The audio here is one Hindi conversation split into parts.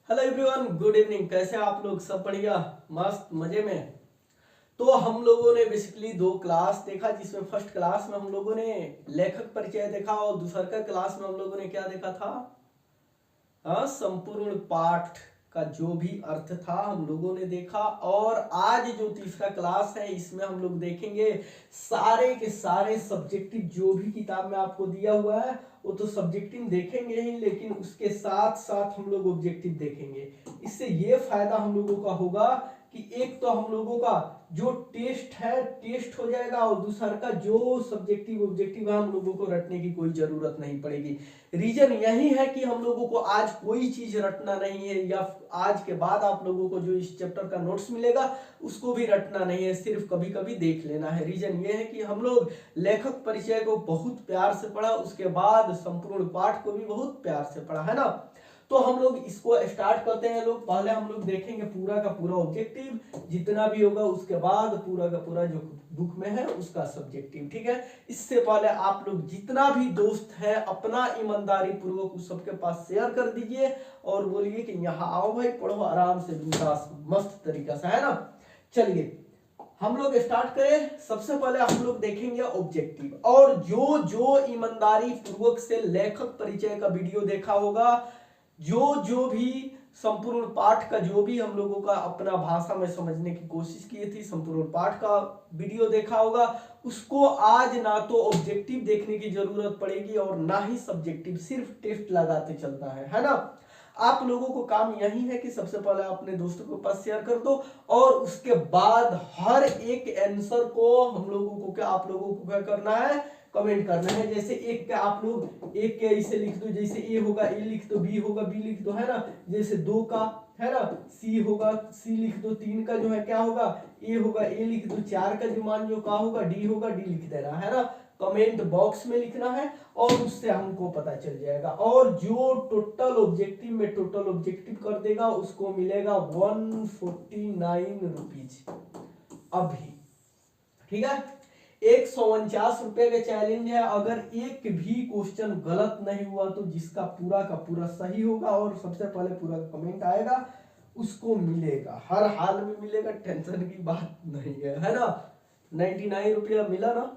Hello everyone, good evening. कैसे हैं आप लोग? सब बढ़िया, मस्त, मजे में। तो हम लोगों ने बेसिकली दो क्लास देखा, जिसमें फर्स्ट क्लास में हम लोगों ने लेखक परिचय देखा और दूसरा का क्लास में हम लोगों ने क्या देखा था? हाँ, संपूर्ण पाठ का जो भी अर्थ था हम लोगों ने देखा। और आज जो तीसरा क्लास है इसमें हम लोग देखेंगे सारे के सारे सब्जेक्टिव। जो भी किताब में आपको दिया हुआ है वो तो सब्जेक्टिव देखेंगे ही, लेकिन उसके साथ साथ हम लोग ऑब्जेक्टिव देखेंगे। इससे ये फायदा हम लोगों का होगा कि एक तो हम लोगों का जो टेस्ट है टेस्ट हो जाएगा, और दूसरा का जो सब्जेक्टिव ऑब्जेक्टिव है हम लोगों को रटने की कोई जरूरत नहीं पड़ेगी। रीजन यही है कि हम लोगों को आज कोई चीज रटना नहीं है, या आज के बाद आप लोगों को जो इस चैप्टर का नोट्स मिलेगा उसको भी रटना नहीं है, सिर्फ कभी कभी देख लेना है। रीजन ये है कि हम लोग लेखक परिचय को बहुत प्यार से पढ़ा, उसके बाद संपूर्ण पाठ को भी बहुत प्यार से पढ़ा, है ना। तो हम लोग इसको स्टार्ट करते हैं। लोग पहले हम लोग देखेंगे पूरा का पूरा ऑब्जेक्टिव जितना भी होगा, उसके बाद पूरा का पूरा जो बुक में है उसका सब्जेक्टिव, ठीक है। इससे पहले आप लोग जितना भी दोस्त है अपना ईमानदारी पूर्वक उस सबके पास शेयर कर दीजिए और बोलिए कि यहाँ आओ भाई, पढ़ो आराम से, बिंदास मस्त तरीका से, है ना। चलिए हम लोग स्टार्ट करें। सबसे पहले हम लोग देखेंगे ऑब्जेक्टिव, और जो जो ईमानदारी पूर्वक से लेखक परिचय का वीडियो देखा होगा, जो जो भी संपूर्ण पाठ का जो भी हम लोगों का अपना भाषा में समझने की कोशिश की थी, संपूर्ण पाठ का वीडियो देखा होगा, उसको आज ना तो ऑब्जेक्टिव देखने की जरूरत पड़ेगी और ना ही सब्जेक्टिव, सिर्फ टेस्ट लगाते चलता है ना। आप लोगों को काम यही है कि सबसे पहले अपने दोस्तों के पास शेयर कर दो, और उसके बाद हर एक आंसर को हम लोगों को क्या आप लोगों को क्या करना है, कमेंट करना है। जैसे एक का आप लोग एक के इसे लिख दो, जैसे ए होगा ए लिख दो, बी होगा बी लिख दो, है ना। जैसे दो का है ना सी होगा सी लिख दो, तीन का जो है क्या होगा ए होगा ए लिख दो, चार का जो मान जो का होगा डी होगा डी लिख देना, है ना। कमेंट बॉक्स में लिखना है और उससे हमको पता चल जाएगा। और जो टोटल ऑब्जेक्टिव में टोटल ऑब्जेक्टिव कर देगा उसको मिलेगा 149 रुपीज अभी, ठीक है। 149 रुपए का चैलेंज है। अगर एक भी क्वेश्चन गलत नहीं हुआ तो जिसका पूरा का पूरा सही होगा और सबसे पहले पूरा कमेंट आएगा उसको मिलेगा, हर हाल में मिलेगा, टेंशन की बात नहीं है ना। 99 रुपया मिला ना,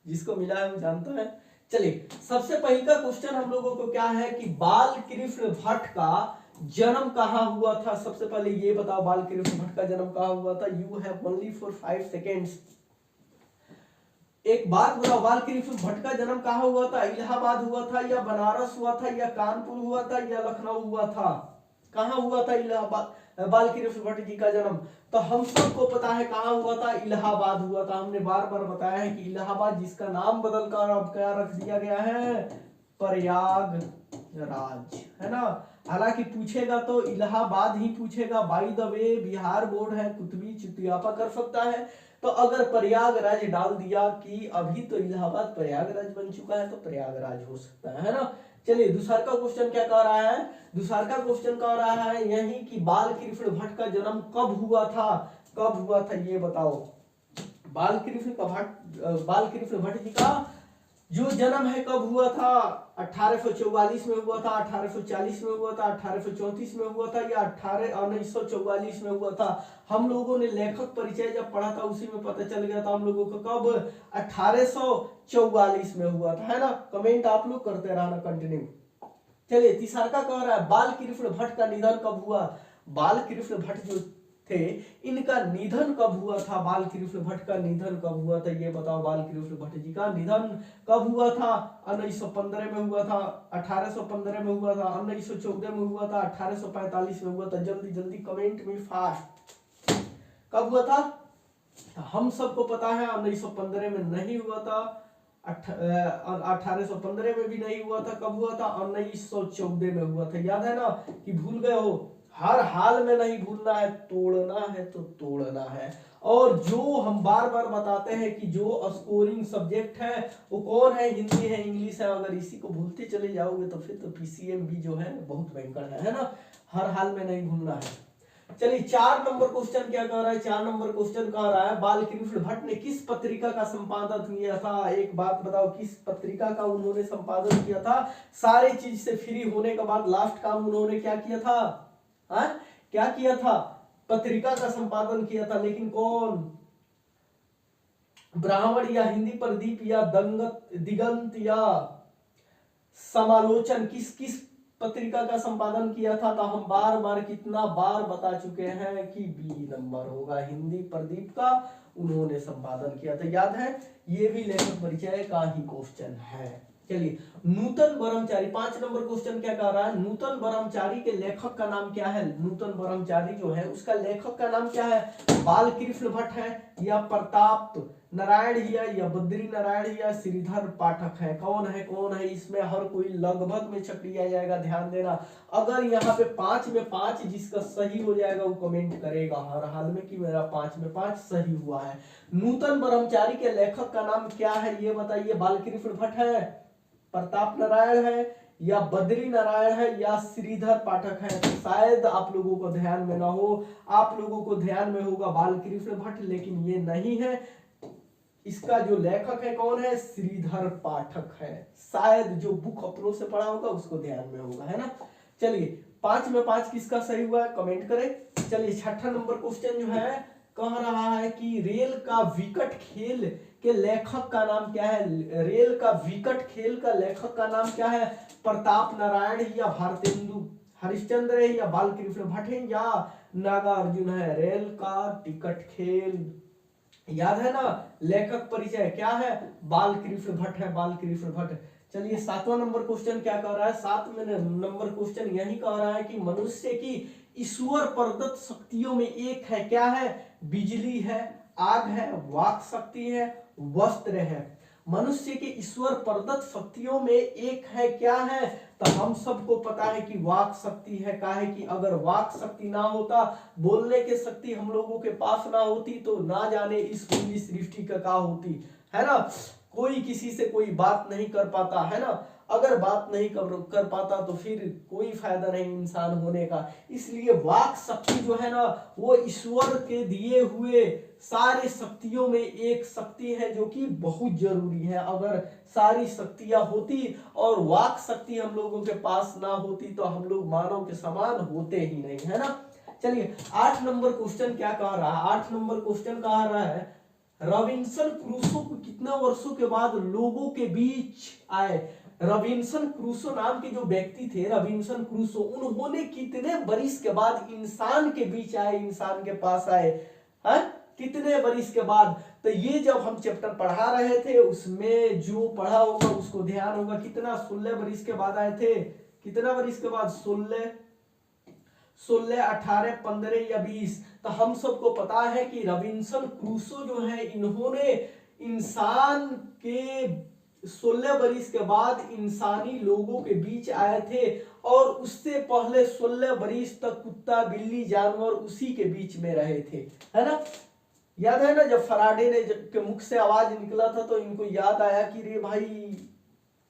जिसको मिला है वो जानता है। चलिए सबसे पहले का क्वेश्चन हम लोगों को क्या है कि बाल कृष्ण भट्ट का जन्म कहाँ हुआ था। सबसे पहले ये बताओ बाल कृष्ण भट्ट का जन्म कहाँ हुआ था। You have only for 5 seconds. एक बात बताओ, बाल कृष्ण भट्ट का जन्म कहाँ हुआ था? इलाहाबाद हुआ था, या बनारस हुआ था, या कानपुर हुआ था, या लखनऊ हुआ था? कहाँ हुआ था इलाहाबाद बाल कृष्ण भट्ट जी का जन्म? तो हम सबको पता है कहाँ हुआ था, इलाहाबाद हुआ था। हमने बार बार बताया है कि इलाहाबाद, जिसका नाम बदलकर अब क्या रख दिया गया है, प्रयागराज, है ना। हालांकि पूछेगा तो इलाहाबाद ही पूछेगा। By the way Bihar board है, कुतबी चुतियापा कर सकता है। तो अगर प्रयागराज डाल दिया कि अभी तो इलाहाबाद प्रयागराज बन चुका है तो प्रयागराज हो सकता है ना। चलिए दूसरा का क्वेश्चन क्या कह रहा है? दूसरा का क्वेश्चन कह रहा है यही कि बाल कृष्ण भट्ट का जन्म कब हुआ था, कब हुआ था ये बताओ। बाल कृष्ण भट्ट जी का जो जन्म है कब हुआ था? 1844 में हुआ था, 1840 में हुआ था, 1834 में हुआ था, या 1944 में हुआ था? हम लोगों ने लेखक परिचय जब पढ़ा था उसी में पता चल गया था हम लोगों को कब 1844 में हुआ था, है ना। कमेंट आप लोग करते रहना कंटिन्यू। चलिए तीसरा का कह रहा है बाल कृष्ण भट्ट का निधन कब हुआ। बाल कृष्ण भट्ट जो थे इनका निधन कब हुआ था? बाल कृष्ण भट्ट का निधन कब हुआ था ये बताओ। बाल कृष्ण भट्ट जी का निधन कब हुआ था? 1915 में हुआ था, 1815 में हुआ था, 1914 में हुआ था, 1845 में हुआ था। जल्दी जल्दी कमेंट में फास्ट। कब हुआ था? हम सबको पता है 1915 में नहीं हुआ था, 1815 में भी नहीं हुआ था। कब हुआ था? 1914 में हुआ था। याद है ना कि भूल गए हो? हर हाल में नहीं भूलना है, तोड़ना है तो तोड़ना है। और जो हम बार बार बताते हैं कि जो स्कोरिंग सब्जेक्ट है वो कौन है? हिंदी है, इंग्लिश है। अगर इसी को भूलते चले जाओगे तो फिर तो पीसीएम भी जो है बहुत भयंकर है ना। हर हाल में नहीं भूलना है। चलिए 4 नंबर क्वेश्चन क्या कह रहा है? 4 नंबर क्वेश्चन कह रहा है बाल कृष्ण भट्ट ने किस पत्रिका का संपादन किया था? एक बात बताओ, किस पत्रिका का उन्होंने संपादन किया था? सारे चीज से फ्री होने के बाद लास्ट काम उन्होंने क्या किया था? हाँ, क्या किया था, पत्रिका का संपादन किया था, लेकिन कौन, ब्राह्मण या हिंदी प्रदीप या दिगंत या समालोचन, किस किस पत्रिका का संपादन किया था? तो हम बार बार कितना बार बता चुके हैं कि बी नंबर होगा, हिंदी प्रदीप का उन्होंने संपादन किया था, याद है, ये भी लेखक परिचय का ही क्वेश्चन है। चलिए, नूतन ब्रह्मचारी, 5 नंबर क्वेश्चन क्या कह रहा है, नूतन ब्रह्मचारी के लेखक का नाम क्या है? नूतन ब्रह्मचारी जो है उसका लेखक का नाम क्या है? बालकृष्ण भट्ट है या प्रताप नारायण है या बद्री नारायण है या श्रीधर पाठक है? कौन है, कौन है? इसमें हर कोई लगभग में छक लिया जाएगा, ध्यान देना। अगर यहाँ पे 5 में 5 जिसका सही हो जाएगा वो कमेंट करेगा हर हाल में कि मेरा 5 में 5 सही हुआ है। नूतन ब्रह्मचारी के लेखक का नाम क्या है ये बताइए? बालकृष्ण भट्ट है, प्रताप नारायण है या बद्री नारायण है या श्रीधर पाठक है? तो शायद आप लोगों को ध्यान में ना हो, आप लोगों को ध्यान में होगा बालकृष्ण भट्ट, लेकिन ये नहीं है। इसका जो लेखक है कौन है? श्रीधर पाठक है। शायद जो बुक अपनों से पढ़ा होगा उसको ध्यान में होगा, है ना। चलिए, 5 में 5 किसका सही हुआ है कमेंट करें। चलिए, 6ठा नंबर क्वेश्चन जो है कह रहा है कि रेल का विकट खेल के लेखक का नाम क्या है? रेल का विकट खेल का लेखक का नाम क्या है? प्रताप नारायण या भारतेंदु हरिश्चंद्र है या बालकृष्ण भट्ट है या नागार्जुन है? रेल का टिकट खेल, याद है ना, लेखक परिचय क्या है? बालकृष्ण भट्ट है, बालकृष्ण भट्ट। चलिए, 7वां नंबर क्वेश्चन क्या कह रहा है? 7वें नंबर क्वेश्चन यही कह रहा है कि मनुष्य की ईश्वर प्रदत्त शक्तियों में एक है, क्या है? बिजली है, आग है, वाक शक्ति है, वस्त्र है। मनुष्य के ईश्वर प्रदत्त शक्तियों में एक है, क्या है? तो हम सबको पता है कि वाक शक्ति है। का है कि अगर वाक शक्ति ना होता, बोलने की शक्ति हम लोगों के पास ना होती, तो ना जाने इस पूरी सृष्टि का होती, है ना। कोई किसी से कोई बात नहीं कर पाता, है ना। अगर बात नहीं कर पाता तो फिर कोई फायदा नहीं इंसान होने का। इसलिए वाक शक्ति जो है ना, वो ईश्वर के दिए हुए सारी शक्तियों में एक शक्ति है जो कि बहुत जरूरी है। अगर सारी शक्तियां होती और वाक शक्ति हम लोगों के पास ना होती तो हम लोग मानव के समान होते ही नहीं, है ना। चलिए, 8 नंबर क्वेश्चन क्या कह रहा है? 8 नंबर क्वेश्चन कह रहा है रॉबिन्सन क्रूसो को कितने वर्षों के बाद लोगों के बीच आए? रॉबिन्सन क्रूसो नाम के जो व्यक्ति थे, रॉबिन्सन क्रूसो, उन्होंने कितने बरिस के बाद इंसान के बीच आए, इंसान के पास आए? है कितने बरिस के बाद? तो ये जब हम चैप्टर पढ़ा रहे थे उसमें जो पढ़ा होगा उसको ध्यान होगा, कितना 16 बरिस के बाद आए थे। कितना बरिस के बाद? 16, 18, 15 या 20। तो हम सबको पता है कि रॉबिन्सन क्रूसो जो है, इन्होंने इंसान के 16 बरिस के बाद इंसानी लोगों के बीच आए थे, और उससे पहले 16 बरिस तक कुत्ता बिल्ली जानवर उसी के बीच में रहे थे, है ना। याद है ना, जब फराडे ने के मुख से आवाज निकला था तो इनको याद आया कि रे भाई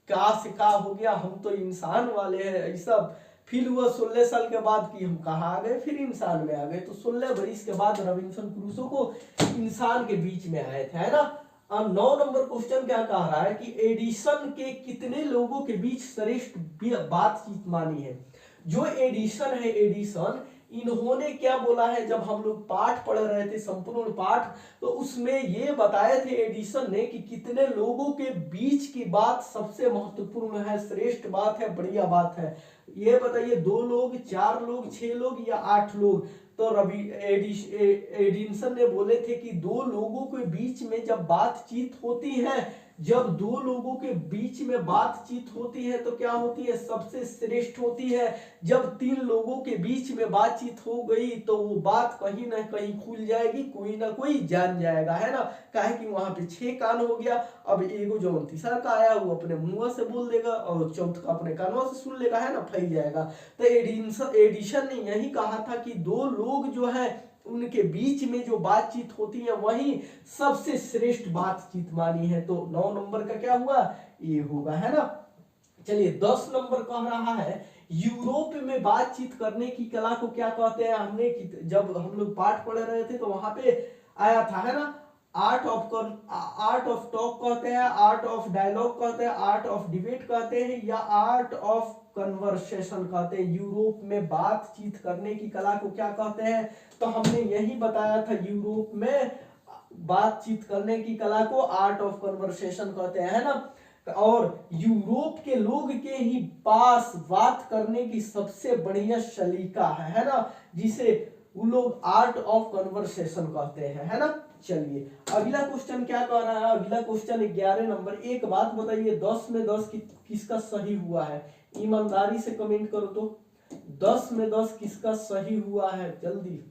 क्या सिखा हो गया, हम तो इंसान वाले हैं, ऐसा फील हुआ 16 साल के बाद कि हम कहाँ आ गए, फिर इंसान में आ गए। तो 16 बरिस के बाद रॉबिन्सन क्रूसो को इंसान के बीच में आए थे, है ना। अब 9 नंबर क्वेश्चन क्या कह रहा है कि एडिसन के कितने लोगों के बीच श्रेष्ठ बातचीत मानी है? जो एडिसन है, एडिसन, इन्होंने क्या बोला है? जब हम लोग पाठ पढ़ रहे थे, संपूर्ण पाठ, तो उसमें ये बताए थे एडिसन ने कि कितने लोगों के बीच की बात सबसे महत्वपूर्ण है, श्रेष्ठ बात है, बढ़िया बात है। ये बताइए, 2 लोग, 4 लोग, 6 लोग या 8 लोग? तो एडिसन ने बोले थे कि 2 लोगों के बीच में जब बातचीत होती है, जब 2 लोगों के बीच में बातचीत होती है तो क्या होती है? सबसे श्रेष्ठ होती है। जब 3 लोगों के बीच में बातचीत हो गई तो वो बात कहीं ना कहीं खुल जाएगी, कोई ना कोई जान जाएगा, है ना। काहे कि वहां पे 6 कान हो गया, अब एगो जो तीसरा का आया वो अपने मुंह से बोल देगा और चौथा का अपने कानों से सुन लेगा, है ना, फैल जाएगा। तो एडिशन ने यही कहा था कि 2 लोग जो है उनके बीच में जो बातचीत होती है वही सबसे श्रेष्ठ बातचीत मानी है। तो 9 नंबर का क्या हुआ? ये होगा, है ना। चलिए, 10 नंबर कह रहा है यूरोप में बातचीत करने की कला को क्या कहते हैं? हमने जब हम लोग पाठ पढ़ रहे थे तो वहां पे आया था, है ना। आर्ट ऑफ टॉक कहते हैं, आर्ट ऑफ डायलॉग कहते हैं, आर्ट ऑफ डिबेट कहते हैं, या आर्ट ऑफ कन्वर्सेशन कहते हैं। यूरोप में बातचीत करने की कला को क्या कहते हैं? तो हमने यही बताया था, यूरोप में बातचीत करने की कला को आर्ट ऑफ कन्वर्सेशन कहते हैं, है ना। और यूरोप के लोग के ही पास बात करने की सबसे बढ़िया सलीका है ना, जिसे वो लोग आर्ट ऑफ कन्वर्सेशन कहते हैं, है ना। चलिए अगला क्वेश्चन क्या कह रहा है? अगला क्वेश्चन 11 नंबर। एक बात बताइए, 10 में 10 किसका सही हुआ है? ईमानदारी से कमेंट करो तो 10 में 10 किसका सही हुआ है? जल्दी,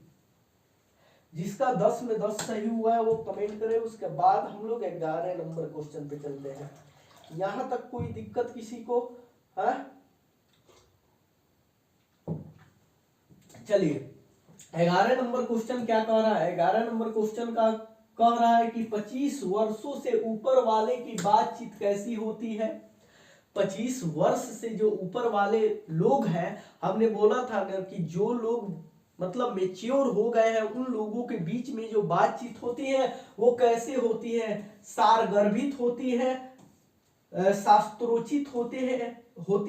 जिसका 10 में 10 सही हुआ है वो कमेंट करे। उसके बाद हम लोग 11 नंबर क्वेश्चन पे चलते हैं। यहां तक कोई दिक्कत किसी को है? चलिए 11 नंबर क्वेश्चन क्या कह रहा है? 11 नंबर क्वेश्चन का कह रहा है कि 25 वर्षों से ऊपर वाले की बातचीत कैसी होती है? 25 वर्ष से जो ऊपर वाले लोग हैं, हमने बोला था कि जो लोग मतलब मेच्योर हो गए हैं, उन लोगों के बीच में जो बातचीत होती है वो कैसे होती है? सारगर्भित होती है, शास्त्रोचित होती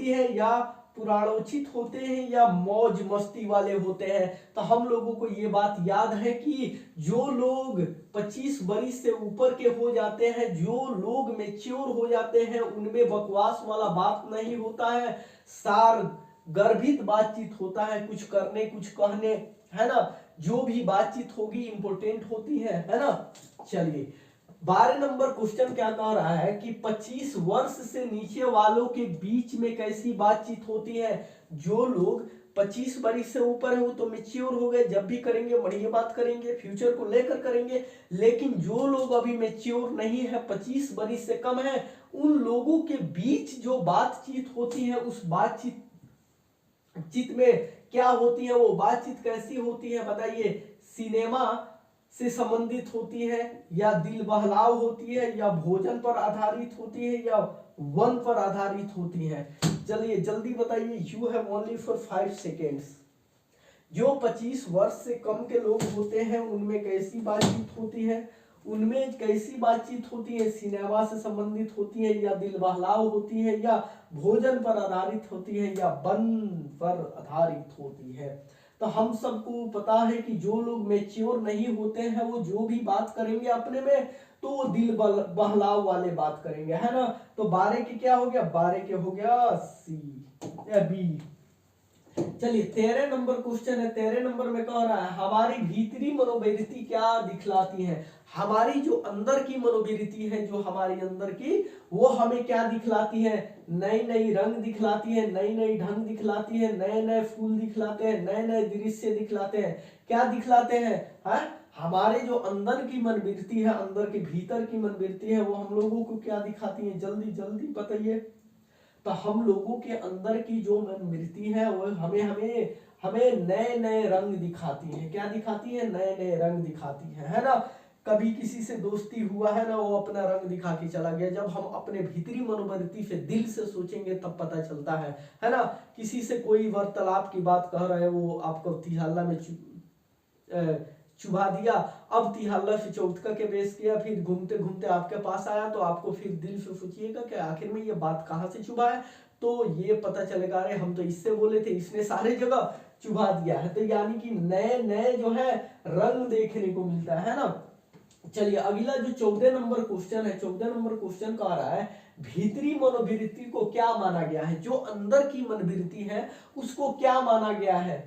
है, या पुराणोचित होते हैं, या मौज मस्ती वाले होते हैं। तो हम लोगों को ये बात याद है कि जो लोग 25 बरिस से ऊपर के हो जाते हैं, जो लोग मेच्योर हो जाते हैं, उनमें बकवास वाला बात नहीं होता है, सार गर्भित बातचीत होता है, कुछ करने कुछ कहने, है ना। जो भी बातचीत होगी इंपोर्टेंट होती है ना। चलिए 12 नंबर क्वेश्चन क्या कह रहा है कि 25 वर्ष से नीचे वालों के बीच में कैसी बातचीत होती है? जो लोग 25 वर्ष से ऊपर है वो तो मेच्योर हो गए, जब भी करेंगे बढ़िया बात करेंगे, फ्यूचर को लेकर करेंगे। लेकिन जो लोग अभी मेच्योर नहीं है, 25 वर्ष से कम है, उन लोगों के बीच जो बातचीत होती है, उस बातचीत में क्या होती है? वो बातचीत कैसी होती है बताइए? सिनेमा से संबंधित होती है, या दिल बहलाव होती है, या भोजन पर आधारित होती है, या वन पर आधारित होती है? चलिए जल्दी बताइए। You have only for 5 seconds. जो 25 वर्ष से कम के लोग होते हैं उनमें कैसी बातचीत होती है? उनमें कैसी बातचीत होती है? सिनेमा से संबंधित होती है, या दिल बहलाव होती है, या भोजन पर आधारित होती है, या वन पर आधारित होती है? तो हम सबको पता है कि जो लोग मेच्योर नहीं होते हैं वो जो भी बात करेंगे अपने में, तो वो दिल बहलाव वाले बात करेंगे, है ना। तो 12 के क्या हो गया? 12 के हो गया सी या बी। चलिए 13 नंबर क्वेश्चन है। 13 नंबर में कह रहा है हमारी भीतरी मनोवृत्ति क्या दिखलाती है? हमारी जो अंदर की मनोवृत्ति है, जो हमारी अंदर की, वो हमें क्या दिखलाती है? नई नई रंग दिखलाती है, नई नई ढंग दिखलाती है, नए नए फूल दिखलाते हैं, नए नए दृश्य दिखलाते हैं। क्या दिखलाते हैं? है हमारे जो अंदर की मनोवृत्ति है, अंदर के भीतर की मनोवृत्ति है, वो हम लोगों को क्या दिखाती है? जल्दी जल्दी बताइए। तो हम लोगों के अंदर की जो मनोवृत्ति है वो हमें हमें हमें नए नए रंग दिखाती है। क्या दिखाती है? नए नए रंग दिखाती है ना। कभी किसी से दोस्ती हुआ है ना, वो अपना रंग दिखा के चला गया। जब हम अपने भीतरी मनोवृत्ति से दिल से सोचेंगे तब पता चलता है ना। किसी से कोई वार्तालाप की बात कह रहे हैं, वो आपको तिहल्ला में चुभा दिया, अब तिहल्ला से चौथका के बेस किया, फिर घूमते घूमते आपके पास आया, तो आपको फिर दिल से सोचिएगा कि आखिर में ये बात कहाँ से चुभा है, तो ये पता चलेगा अरे हम तो इससे बोले थे, इसने सारे जगह चुभा दिया है। तो यानी कि नए नए जो है रंग देखने को मिलता है ना। चलिए अगला जो 14 नंबर क्वेश्चन है, 14 नंबर क्वेश्चन कह रहा है भीतरी मनोवृत्ति को क्या माना गया है? जो अंदर की मनोवृत्ति है उसको क्या माना गया है?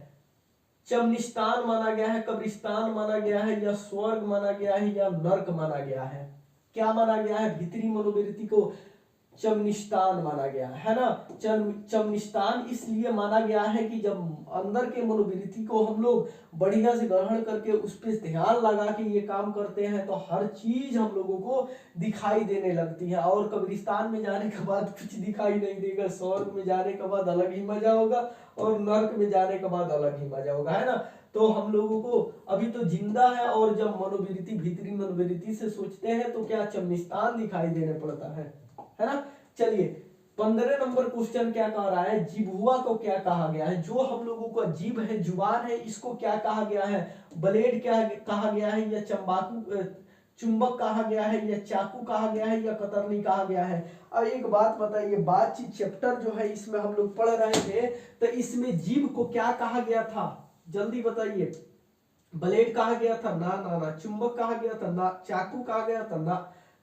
चमनिस्तान माना गया है, कब्रिस्तान माना गया है, या स्वर्ग माना गया है, या नर्क माना गया है? क्या माना गया है? भीतरी मनोवृत्ति को चमनिस्तान माना गया है ना। चमनिस्तान इसलिए माना गया है कि जब अंदर के मनोवृत्ति को हम लोग बढ़िया से ग्रहण करके उस पर ध्यान लगा के ये काम करते हैं तो हर चीज हम लोगों को दिखाई देने लगती है। और कब्रिस्तान में जाने के बाद कुछ दिखाई नहीं देगा, स्वर्ग में जाने के बाद अलग ही मजा होगा, और नर्क में जाने के बाद अलग ही मजा होगा, है ना। तो हम लोगों को अभी तो जिंदा है, और जब मनोवृत्ति भीतरी मनोवृत्ति से सोचते हैं तो क्या चमनिस्तान दिखाई देने पड़ता है ना। चलिए 15 नंबर क्वेश्चन क्या कह रहा है? जिह्वा को क्या कहा गया है? जो हम लोगों का जीभ है, जुबान है, इसको क्या कहा गया है? ब्लेड क्या कहा गया है, या चुंबक कहा गया है, या चाकू कहा गया है, या कतरनी कहा गया है। अब एक बात बताइए, बातचीत चैप्टर जो है इसमें हम लोग पढ़ रहे थे, तो इसमें जीभ को क्या कहा गया था, जल्दी बताइए। ब्लेड कहा गया था ना, ना ना। चुंबक कहा गया था ना, चाकू कहा गया था ना,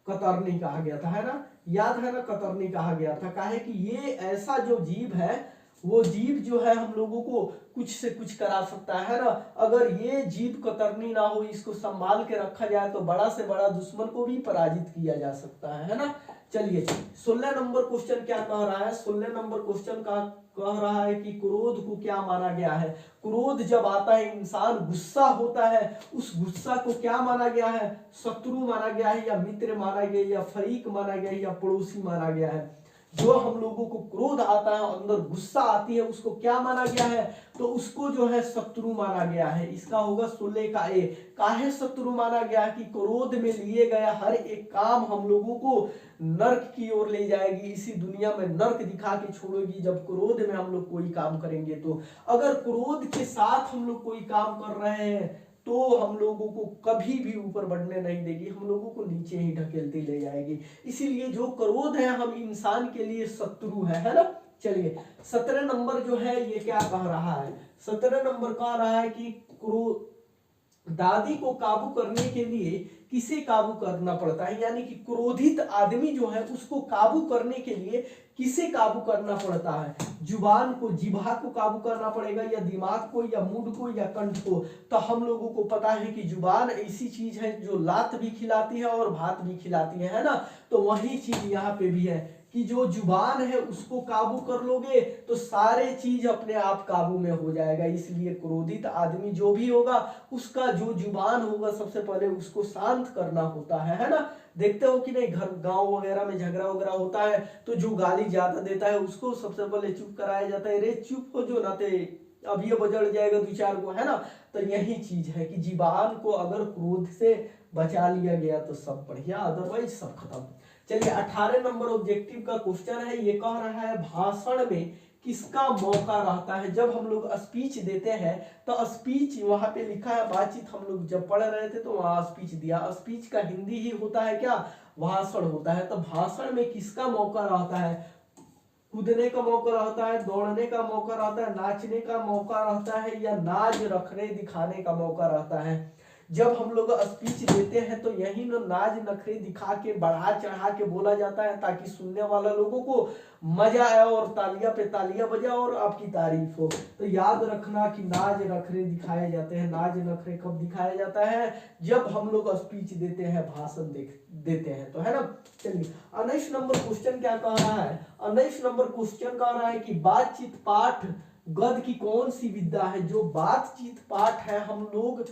कतरनी कहा गया था, है ना, याद है ना, कतरनी कहा गया था। काहे कि ये ऐसा जो जीभ है, वो जीभ जो है हम लोगों को कुछ से कुछ करा सकता है ना। अगर ये जीभ कतरनी ना हो, इसको संभाल के रखा जाए तो बड़ा से बड़ा दुश्मन को भी पराजित किया जा सकता है ना। चलिए 16 नंबर क्वेश्चन क्या कह रहा है, 16 नंबर क्वेश्चन का कह रहा है कि क्रोध को क्या माना गया है। क्रोध जब आता है, इंसान गुस्सा होता है, उस गुस्सा को क्या माना गया है, शत्रु माना गया है, या मित्र माना गया, या फरीक माना गया है, या पड़ोसी माना गया है। जो हम लोगों को क्रोध आता है, अंदर गुस्सा आती है, उसको क्या माना गया है, तो उसको जो है शत्रु माना गया है। इसका होगा 16 का ए। काहे शत्रु माना गया है कि क्रोध में लिए गया हर एक काम हम लोगों को नर्क की ओर ले जाएगी, इसी दुनिया में नर्क दिखा के छोड़ेगी जब क्रोध में हम लोग कोई काम करेंगे। तो अगर क्रोध के साथ हम लोग कोई काम कर रहे हैं तो हम लोगों को कभी भी ऊपर बढ़ने नहीं देगी, हम लोगों को नीचे ही ढकेलती ले जाएगी। इसीलिए जो क्रोध है हम इंसान के लिए शत्रु है ना। चलिए 17 नंबर जो है ये क्या कह रहा है, 17 नंबर कह रहा है कि दादी को काबू करने के लिए किसे काबू करना पड़ता है, यानी कि क्रोधित आदमी जो है उसको काबू करने के लिए किसे काबू करना पड़ता है। जुबान को, जिह्वा को काबू करना पड़ेगा, या दिमाग को, या मूड को, या कंठ को। तो हम लोगों को पता है कि जुबान ऐसी चीज है जो लात भी खिलाती है और भात भी खिलाती है ना। तो वही चीज यहाँ पे भी है कि जो जुबान है उसको काबू कर लोगे तो सारे चीज अपने आप काबू में हो जाएगा। इसलिए क्रोधित आदमी जो भी होगा उसका जो जुबान होगा सबसे पहले उसको शांत करना होता है ना। देखते हो कि नहीं, घर गांव वगैरह में झगड़ा वगैरह होता है तो जो गाली ज्यादा देता है उसको सबसे पहले चुप कराया जाता है, रे चुप हो जो, नाते अब ये बजड़ जाएगा दो चार को, है ना। तो यही चीज है कि जीवान को अगर क्रोध से बचा लिया गया तो सब बढ़िया, अदरवाइज सब खत्म। चलिए 18 नंबर ऑब्जेक्टिव का क्वेश्चन है, ये कह रहा है भाषण में किसका मौका रहता है। जब हम लोग स्पीच देते हैं तो स्पीच वहां पे लिखा है, बातचीत हम लोग जब पढ़ रहे थे तो वहां स्पीच दिया, स्पीच का हिंदी ही होता है क्या, भाषण होता है। तो भाषण में किसका मौका रहता है, कूदने का मौका रहता है, दौड़ने का मौका रहता है, नाचने का मौका रहता है, या नाच रखने दिखाने का मौका रहता है। जब हम लोग स्पीच देते हैं तो यही ना नाच नखरे दिखा के बढ़ा चढ़ा के बोला जाता है ताकि सुनने वाला लोगों को मजा आए और तालियां पे तालियां बजा और आपकी तारीफ हो। तो याद रखना कि नाच नखरे दिखाए जाते हैं। नाच नखरे कब दिखाया जाता है, जब हम लोग स्पीच देते हैं, भाषण देते हैं, तो है ना। चलिए 19 नंबर क्वेश्चन क्या कह रहा है, 19 नंबर क्वेश्चन कह रहा है कि बातचीत पाठ गद्य की कौन सी विद्या है। जो बातचीत पाठ है, हम लोग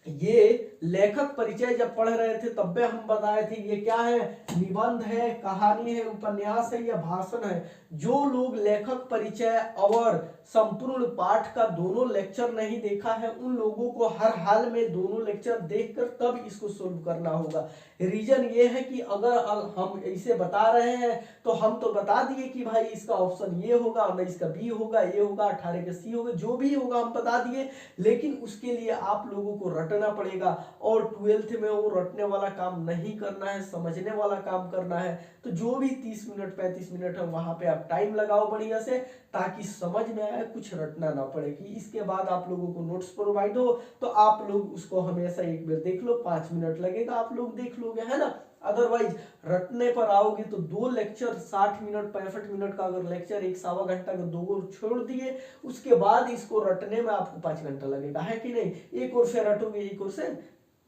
ये लेखक परिचय जब पढ़ रहे थे तब हम बताए थे ये क्या है, निबंध है, कहानी है, उपन्यास है, या भाषण है। जो लोग लेखक परिचय और संपूर्ण पाठ का दोनों लेक्चर नहीं देखा है उन लोगों को हर हाल में दोनों लेक्चर देखकर तब इसको सोल्व करना होगा। रीजन ये है कि अगर हम इसे बता रहे हैं तो हम तो बता दिए कि भाई इसका ऑप्शन ये होगा, 19 का बी होगा, ये होगा, 18 का सी होगा, जो भी होगा हम बता दिए। लेकिन उसके लिए आप लोगों को रटना पड़ेगा और 12th में वो रटने वाला काम नहीं करना है, समझने वाला काम करना है। तो जो भी 30 मिनट 35 मिनट है वहां पे आप टाइम लगाओ बढ़िया से ताकि समझ में आए, कुछ रटना ना पड़े। कि इसके बाद आप लोगों को नोट्स प्रोवाइड हो तो आप लोग उसको हमेशा एक बार देख लो, 5 मिनट लगेगा आप लोग देख लोगे, है ना। अदरवाइज रटने पर आओगे तो 2 लेक्चर 60 मिनट 65 मिनट का अगर लेक्चर 1 सवा घंटा का 2 छोड़ दिए उसके बाद इसको रटने में आपको 5 घंटा लगेगा, है कि नहीं। एक और से रटोगे एक और से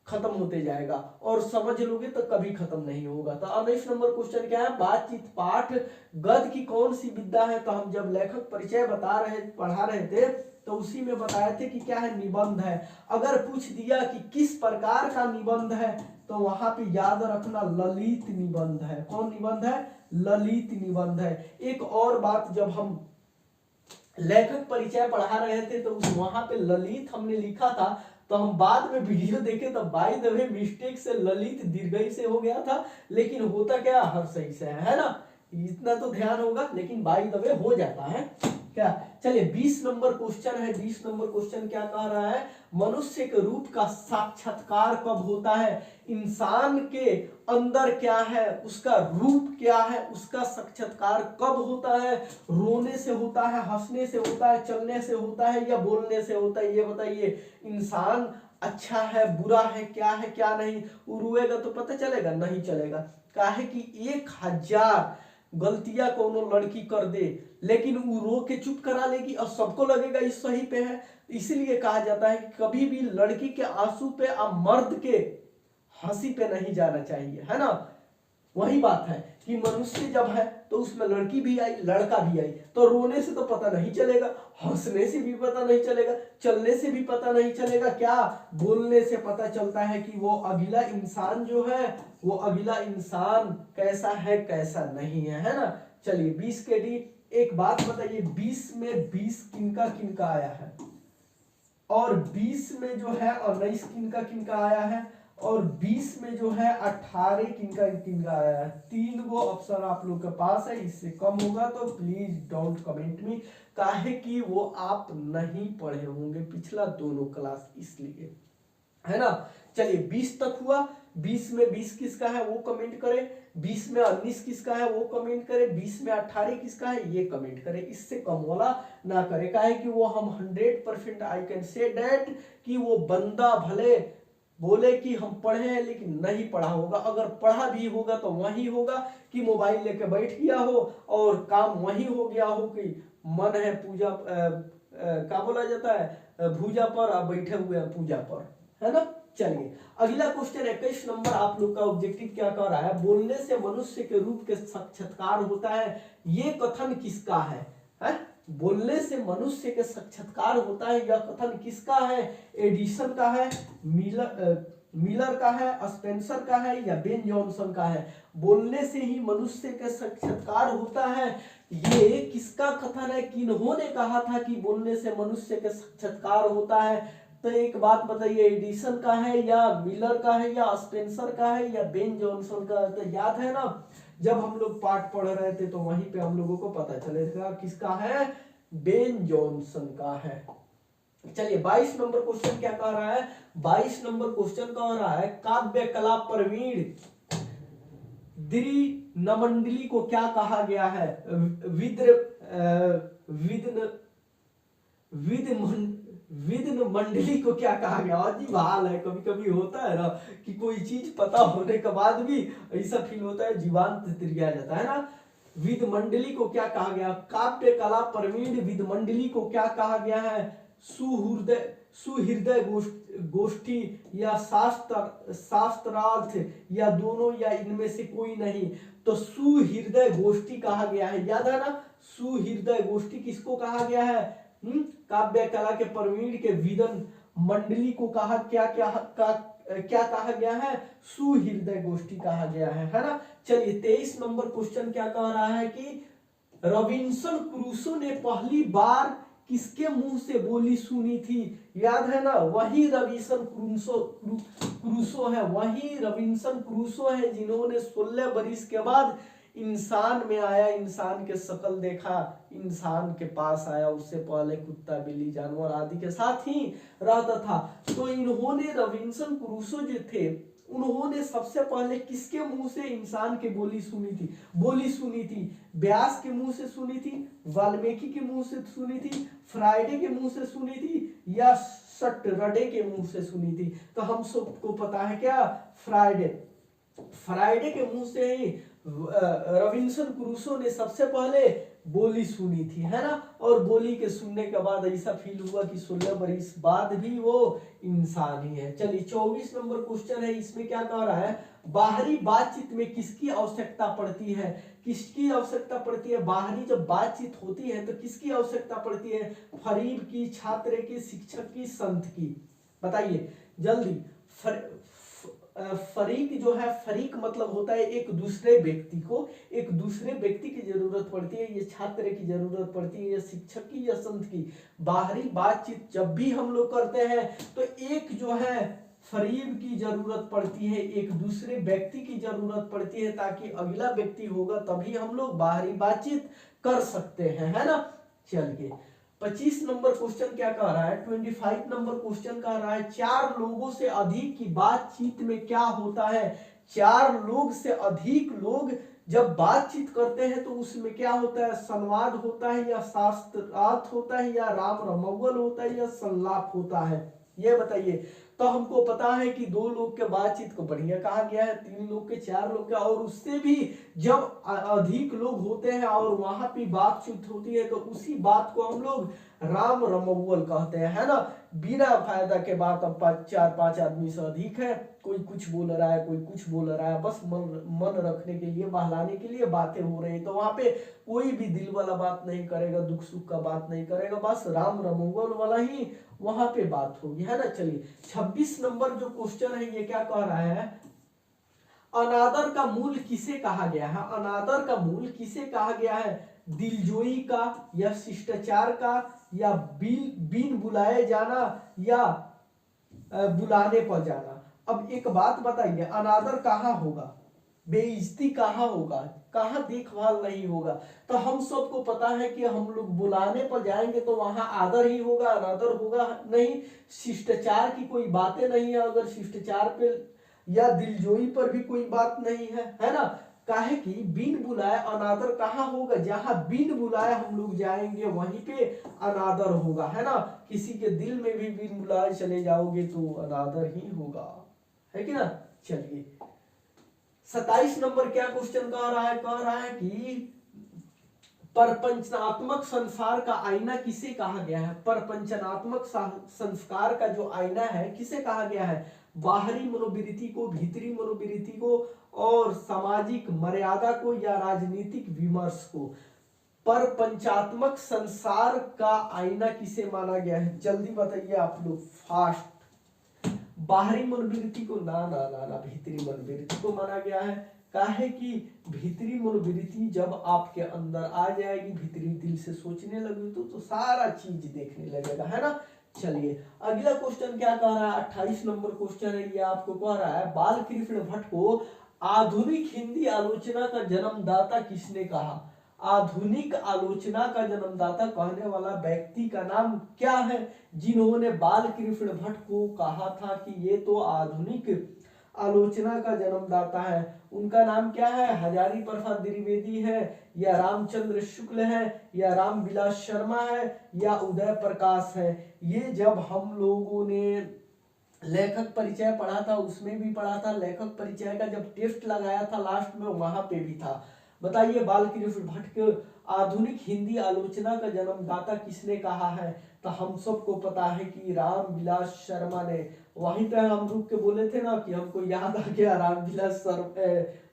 खत्म होते जाएगा और समझ लोगे तो कभी खत्म नहीं होगा। तो 19 नंबर क्वेश्चन क्या है, बातचीत पाठ गद्य की कौन सी विद्या है। तो हम जब लेखक परिचय पढ़ा रहे थे तो उसी में बताए थे कि क्या है, निबंध है। अगर पूछ दिया कि किस प्रकार का निबंध है तो वहां पे याद रखना ललित निबंध है। कौन निबंध है, ललित निबंध है। एक और बात, जब हम लेखक परिचय पढ़ा रहे थे तो वहां पे ललित हमने लिखा था तो हम बाद में वीडियो देखे तो बाय द वे मिस्टेक से ललित दीर्घई से हो गया था, लेकिन होता क्या हर सही से है ना। इतना तो ध्यान होगा, लेकिन बाय द वे हो जाता है। क्या। चलिए 20 नंबर क्वेश्चन है। 20 नंबर क्वेश्चन क्या कह रहा है, मनुष्य के रूप का साक्षात्कार कब होता है। इंसान के अंदर क्या है, उसका रूप क्या है, उसका साक्षात्कार कब होता है। रोने से होता है, हंसने से होता है, चलने से होता है, या बोलने से होता है, ये बताइए। इंसान अच्छा है, बुरा है, क्या है, क्या नहीं। वो रोएगा तो पता चलेगा, नहीं चलेगा। काहे कि 1000 गलतियां कोनो लड़की कर दे, लेकिन वो रो के चुप करा लेगी और सबको लगेगा इस सही पे है। इसीलिए कहा जाता है कि कभी भी लड़की के आंसू पे और मर्द के हंसी पे नहीं जाना चाहिए, है ना। वही बात है कि मनुष्य जब है तो उसमें लड़की भी आई, लड़का भी आई, तो रोने से तो पता नहीं चलेगा, हंसने से भी पता नहीं चलेगा, चलने से भी पता नहीं चलेगा, क्या बोलने से पता चलता है कि वो अगला इंसान जो है, वो अगला इंसान कैसा है, कैसा नहीं है ना। चलिए 20 के डी। एक बात बताइए, 20 में 20 किनका किनका आया है, और 20 में जो है 19 किनका किनका आया है, और 20 में जो है 18 किनका किनका आया है। 3 गो ऑप्शन आप लोग के पास है, इससे कम होगा तो प्लीज डोंट कमेंट मी, काहे कि वो आप नहीं पढ़े होंगे पिछला दोनों क्लास, इसलिए, है ना। चलिए 20 तक हुआ। 20 में 20 किसका है वो कमेंट करें, 20 में 19 किसका है वो कमेंट करें, 20 में 18 किसका है ये कमेंट करें, इससे कम वाला ना करें। काहे कि वो हम 100% आई कैन से दैट कि वो बंदा भले बोले कि हम पढ़े हैं लेकिन नहीं पढ़ा होगा, अगर पढ़ा भी होगा तो वही होगा कि मोबाइल लेके बैठ गया हो और काम वही हो गया हो कि मन है पूजा क्या बोला जाता है, भूजा पर आप बैठे हुए हैं पूजा पर, है ना। चलिए अगला क्वेश्चन 21 नंबर आप लोग का ऑब्जेक्टिव क्या कह रहा है, बोलने से मनुष्य के रूप के साक्षात्कार होता है, ये कथन किसका है? बोलने से मनुष्य के साक्षात्कार होता है, यह कथन किसका है? एडिसन का है, मिलर का है, स्पेंसर का है, या बेन जॉनसन का है। बोलने से ही मनुष्य के साक्षात्कार होता है, ये किसका कथन है, किन्होंने कहा था कि बोलने से मनुष्य के साक्षात्कार होता है। तो एक बात बताइए, एडिसन का है, या मिलर का है, या स्पेंसर का है, या बेन जॉनसन का। तो याद है ना, जब हम लोग पाठ पढ़ रहे थे तो वहीं पे हम लोगों को पता चलेगा किसका है, बेन जॉनसन का है। चलिए 22 नंबर क्वेश्चन क्या कह रहा है, 22 नंबर क्वेश्चन कह रहा है, काव्य कला प्रवीण द्विनमंडली को क्या कहा गया है। विद्न मंडली को क्या कहा गया। अजीब हाल है, कभी कभी होता है ना कि कोई चीज पता होने के बाद भी ऐसा फील होता है, जीवान तिरिया जाता है ना। विद मंडली को क्या कहा गया, काव्य कला प्रवीण विद मंडली को क्या कहा गया है, सुहृदय गोष्ठी, या शास्त्रार्थ, या दोनों, या इनमें से कोई नहीं। तो सुहृदय गोष्ठी कहा गया है, याद है ना। सुहृदय गोष्ठी किसको कहा गया है, काव्य कला के प्रवीण के विदन मंडली को कहा क्या कहा गया है, सुहृदय गोष्ठी कहा गया है ना। चलिए 23 नंबर क्वेश्चन क्या कह रहा है कि रॉबिन्सन क्रूसो ने पहली बार किसके मुंह से बोली सुनी थी। याद है ना, वही रॉबिन्सन क्रूसो है, वही रॉबिन्सन क्रूसो है जिन्होंने 16 बरिस के बाद इंसान में आया, इंसान के शकल देखा, इंसान के पास आया, उससे पहले कुत्ता बिल्ली जानवर आदि के साथ ही रहता था। तो इन्होंने रॉबिन्सन क्रूसो जो थे, उन्होंने सबसे पहले किसके मुंह से इंसान की बोली सुनी थी। व्यास के मुंह से सुनी थी, वाल्मीकि के मुंह से सुनी थी, फ्राइडे के मुंह से सुनी थी, या सटरडे के मुंह से सुनी थी। तो हम सबको पता है क्या, फ्राइडे के मुंह से ही रॉबिन्सन क्रूसो ने सबसे पहले बोली सुनी थी, है ना। और बोली के सुनने के बाद ऐसा फील हुआ कि 16 बरस बाद भी वो इंसान ही है। चलिए 24 नंबर क्वेश्चन है, इसमें क्या कह रहा है, बाहरी बातचीत में किसकी आवश्यकता पड़ती है। किसकी आवश्यकता पड़ती है, बाहरी जब बातचीत होती है तो किसकी आवश्यकता पड़ती है, फरीब की, छात्र की, शिक्षक की, संत की। बताइए जल्दी। फरीक जो है, फरीक मतलब होता है एक दूसरे व्यक्ति की जरूरत पड़ती है, ये छात्र की जरूरत पड़ती है, या शिक्षक की, या संत की। बाहरी बातचीत जब भी हम लोग करते हैं तो एक जो है फरीब की जरूरत पड़ती है, एक दूसरे व्यक्ति की जरूरत पड़ती है, ताकि अगला व्यक्ति होगा तभी हम लोग बाहरी बातचीत कर सकते हैं, है ना। चलिए 25 नंबर क्वेश्चन क्या कह रहा है, 25 नंबर क्वेश्चन कह रहा है 4 लोगों से अधिक की बातचीत में क्या होता है। 4 लोग से अधिक लोग जब बातचीत करते हैं तो उसमें क्या होता है, संवाद होता है या शास्त्रार्थ होता है या राम रमौवल होता है या संलाप होता है, ये बताइए। तो हमको पता है कि 2 लोग के बातचीत को बढ़िया कहा गया है, 3 लोग के, 4 लोग के, और उससे भी जब अधिक लोग होते हैं और वहां पे बातचीत होती है तो उसी बात को हम लोग राम रमौवल कहते हैं, है ना। बिना फायदा के बात, अब 4-5 आदमी से अधिक है, कोई कुछ बोल रहा है, कोई कुछ बोल रहा है, बस मन रखने के लिए, बहलाने के लिए बातें हो रही है, तो वहां पे कोई भी दिल वाला बात नहीं करेगा, दुख सुख का बात नहीं करेगा, बस राम रमौवल वाला ही वहां पे बात होगी, है ना। चलिए 26 नंबर जो क्वेश्चन है ये क्या कह रहा है, अनादर का मूल किसे कहा गया है। अनादर का मूल किसे कहा गया है, दिलजोई का या शिष्टाचार का या बिन बुलाए जाना या बुलाने पर जाना। अब एक बात बताइए, अनादर कहाँ होगा, बेइज्जती कहाँ होगा, कहाँ देखभाल नहीं होगा। तो हम सबको पता है कि हम लोग बुलाने पर जाएंगे तो वहां आदर ही होगा, अनादर होगा नहीं। शिष्टाचार की कोई बातें नहीं है, अगर शिष्टाचार पे या दिलजोई पर भी कोई बात नहीं है ना। काहे कि बिन बुलाए अनादर कहाँ होगा, जहां बिन बुलाए हम लोग जाएंगे वहीं पे अनादर होगा, है ना। किसी के दिल में भी बिन बुलाए चले जाओगे तो अनादर ही होगा, है कि ना। चलिए 27 नंबर क्या क्वेश्चन कह रहा है कि परपंचनात्मक संसार का आईना किसे कहा गया है। परपंचनात्मक संस्कार का जो आईना है किसे कहा गया है, बाहरी मनोवृत्ति को, भीतरी मनोवृत्ति को, और सामाजिक मर्यादा को या राजनीतिक विमर्श को। परपंचात्मक संसार का आईना किसे माना गया है, जल्दी बताइए आप लोग, फास्ट। बाहरी मनोवृत्ति को ना भीतरी मनोवृत्ति को माना गया है। काहे कि भीतरी मनोवृत्ति जब आपके अंदर आ जाएगी, भीतरी दिल से सोचने लगे तो सारा चीज देखने लगेगा, है ना। चलिए अगला क्वेश्चन क्या कह रहा है, 28 नंबर क्वेश्चन है ये, आपको कह रहा है बालकृष्ण भट्ट को आधुनिक हिंदी आलोचना का जन्मदाता किसने कहा। आधुनिक आलोचना का जन्मदाता कहने वाला व्यक्ति का नाम क्या है, जिन्होंने बालकृष्ण भट्ट को कहा था कि ये तो आधुनिक आलोचना का जन्मदाता है। उनका नाम क्या है, हजारी प्रसाद द्विवेदी है या रामचंद्र शुक्ल है या रामविलास शर्मा है या उदय प्रकाश है। ये जब हम लोगों ने लेखक परिचय पढ़ा था उसमें भी पढ़ा था, लेखक परिचय का जब टेस्ट लगाया था लास्ट में वहां पे भी था। बताइए बालकृष्ण भट्ट के आधुनिक हिंदी आलोचना का जन्मदाता किसने कहा है। तो हम सबको पता है कि रामविलास शर्मा ने। वहीं पे हम रुक के बोले थे ना कि हमको याद आ गया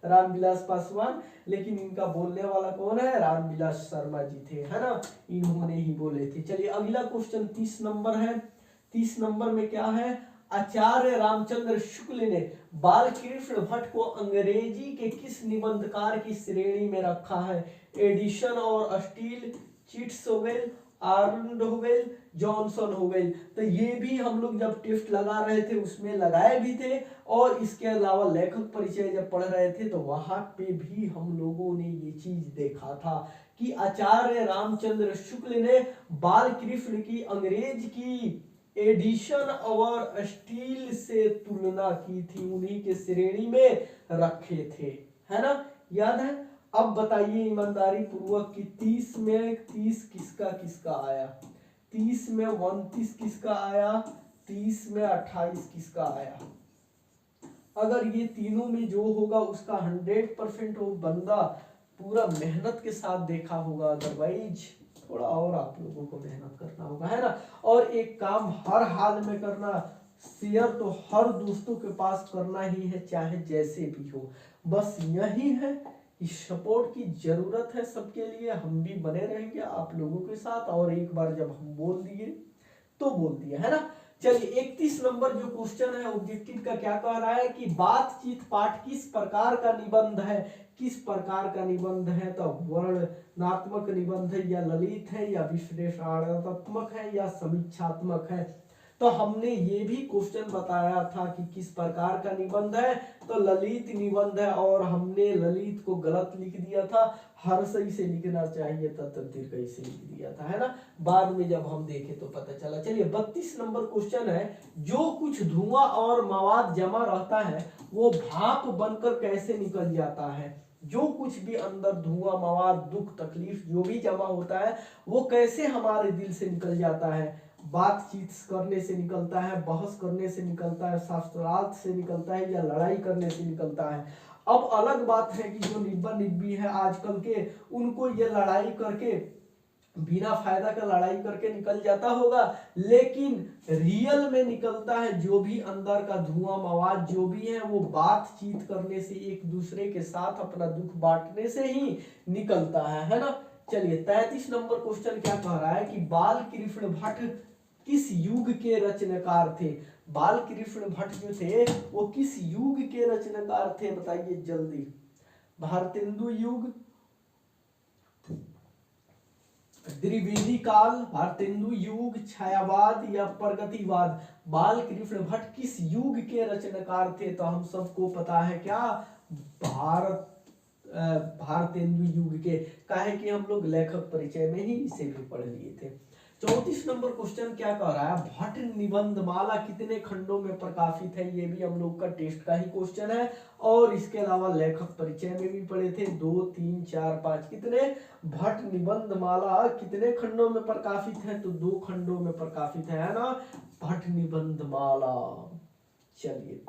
रामविलास पासवान, लेकिन इनका बोलने वाला कौन है, रामविलास शर्मा जी थे, है ना, इन्होंने ही बोले थे। चलिए अगला क्वेश्चन 30 नंबर है। 30 नंबर में क्या है, आचार्य रामचंद्र शुक्ल ने बालकृष्ण भट्ट को अंग्रेजी के किस निबंधकार की श्रेणी में रखा है। एडिशन और स्टील, चिट्स हो गए, आर्नल्ड हो गए, जॉनसन हो गए। तो ये भी हम लोग जब टेस्ट लगा रहे थे उसमें लगाए भी थे, और इसके अलावा लेखक परिचय जब पढ़ रहे थे तो वहां पे भी हम लोगों ने ये चीज देखा था कि आचार्य रामचंद्र शुक्ल ने बालकृष्ण की अंग्रेज की एडिशन और स्टील से तुलना की थी, उन्हीं के श्रेणी में रखे थे, है ना, याद है। अब बताइए ईमानदारी पूर्वक कि 30 में 30 किसका किसका आया, 30 में 29 किसका आया, 30 में 28 किसका आया। अगर ये तीनों में जो होगा उसका 100% वो बंदा पूरा मेहनत के साथ देखा होगा, अदरवाइज थोड़ा और आप लोगों को मेहनत करना होगा, है ना। और एक काम हर हाल में करना, शेयर तो हर दोस्तों के पास करना ही है, चाहे जैसे भी हो। बस यही है कि सपोर्ट की जरूरत है सबके लिए, हम भी बने रहेंगे आप लोगों के साथ, और एक बार जब हम बोल दिए तो बोल दिया, है ना। चलिए 31 नंबर जो क्वेश्चन है ऑब्जेक्टिव का क्या कह रहा है कि बातचीत पाठ किस प्रकार का निबंध है, किस प्रकार का निबंध है। तो वर्णनात्मक निबंध है या ललित है या विश्लेषणात्मक है या समीक्षात्मक है। तो तो हमने ये भी क्वेश्चन बताया था कि किस प्रकार का निबंध है, तो ललित निबंध है, और हमने ललित को गलत लिख दिया था, हर्षई से लिखना चाहिए था, तब दीर्घई से लिख दिया था, है ना। बाद में जब हम देखे तो पता चला। चलिए 32 नंबर क्वेश्चन है, जो कुछ धुआं और मवाद जमा रहता है वो भाप बनकर कैसे निकल जाता है। जो कुछ भी अंदर धुआं मवाद दुख तकलीफ जो भी जमा होता है वो कैसे हमारे दिल से निकल जाता है। बातचीत करने से निकलता है, बहस करने से निकलता है, शास्त्रार्थ से निकलता है, या लड़ाई करने से निकलता है। अब अलग बात है कि जो निब्बा निब्बी है आजकल के, उनको ये लड़ाई करके बिना फायदा का लड़ाई करके निकल जाता होगा, लेकिन रियल में निकलता है जो भी अंदर का धुआं मवाद जो भी है वो बातचीत करने से, एक दूसरे के साथ अपना दुख बांटने से ही निकलता है ना। चलिए 33 नंबर क्वेश्चन क्या कह रहा है कि बाल कृष्ण भट्ट किस युग के रचनाकार थे। बाल कृष्ण भट्ट जो थे वो किस युग के रचनाकार थे, बताइए जल्दी। भारतेंदु युग, द्विवेदी काल, भारतेंदु युग, छायावाद या प्रगतिवाद। बाल कृष्ण भट्ट किस युग के रचनाकार थे, तो हम सबको पता है क्या, भारतेंदु युग के। काहे कि हम लोग लेखक परिचय में ही इसे भी पढ़ लिए थे। 34 नंबर क्वेश्चन क्या कह रहा है, भट्ट निबंध माला कितने खंडों में प्रकाशित है। ये भी हम लोग का टेस्ट का ही क्वेश्चन है, और इसके अलावा लेखक परिचय में भी पढ़े थे। 2 3 4 5 कितने, भट्ट निबंध माला कितने खंडों में प्रकाशित है, तो 2 खंडों में प्रकाशित है ना, भट्ट निबंध माला। चलिए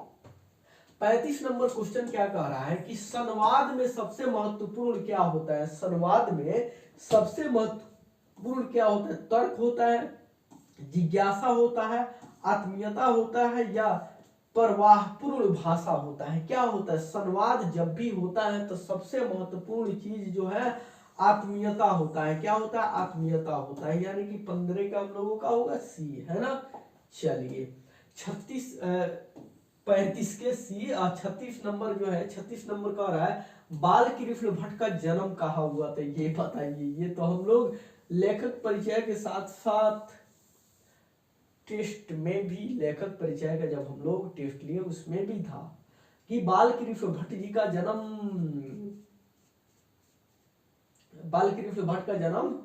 35 नंबर क्वेश्चन क्या कह रहा है कि संवाद में सबसे महत्वपूर्ण क्या होता है। संवाद में सबसे महत्वपूर्ण क्या होता है, तर्क होता है, जिज्ञासा होता है, आत्मीयता होता है, या प्रवाहपूर्ण भाषा होता है। क्या होता है, संवाद जब भी होता है तो सबसे महत्वपूर्ण चीज जो है आत्मीयता होता है। क्या होता है, आत्मीयता होता है, यानी कि 15 का हम लोगों का होगा सी, है ना। चलिए 35 के सी, 36 नंबर जो है, 36 नंबर कह रहा है बाल कृष्ण भट्ट का जन्म कहाँ हुआ था, ये बताइए। ये तो हम लोग लेखक परिचय के साथ साथ टेस्ट में भी, लेखक परिचय का जब हम लोग टेस्ट लिए उसमें भी था कि बाल कृष्ण भट्ट जी का जन्म, बाल कृष्ण भट्ट का जन्म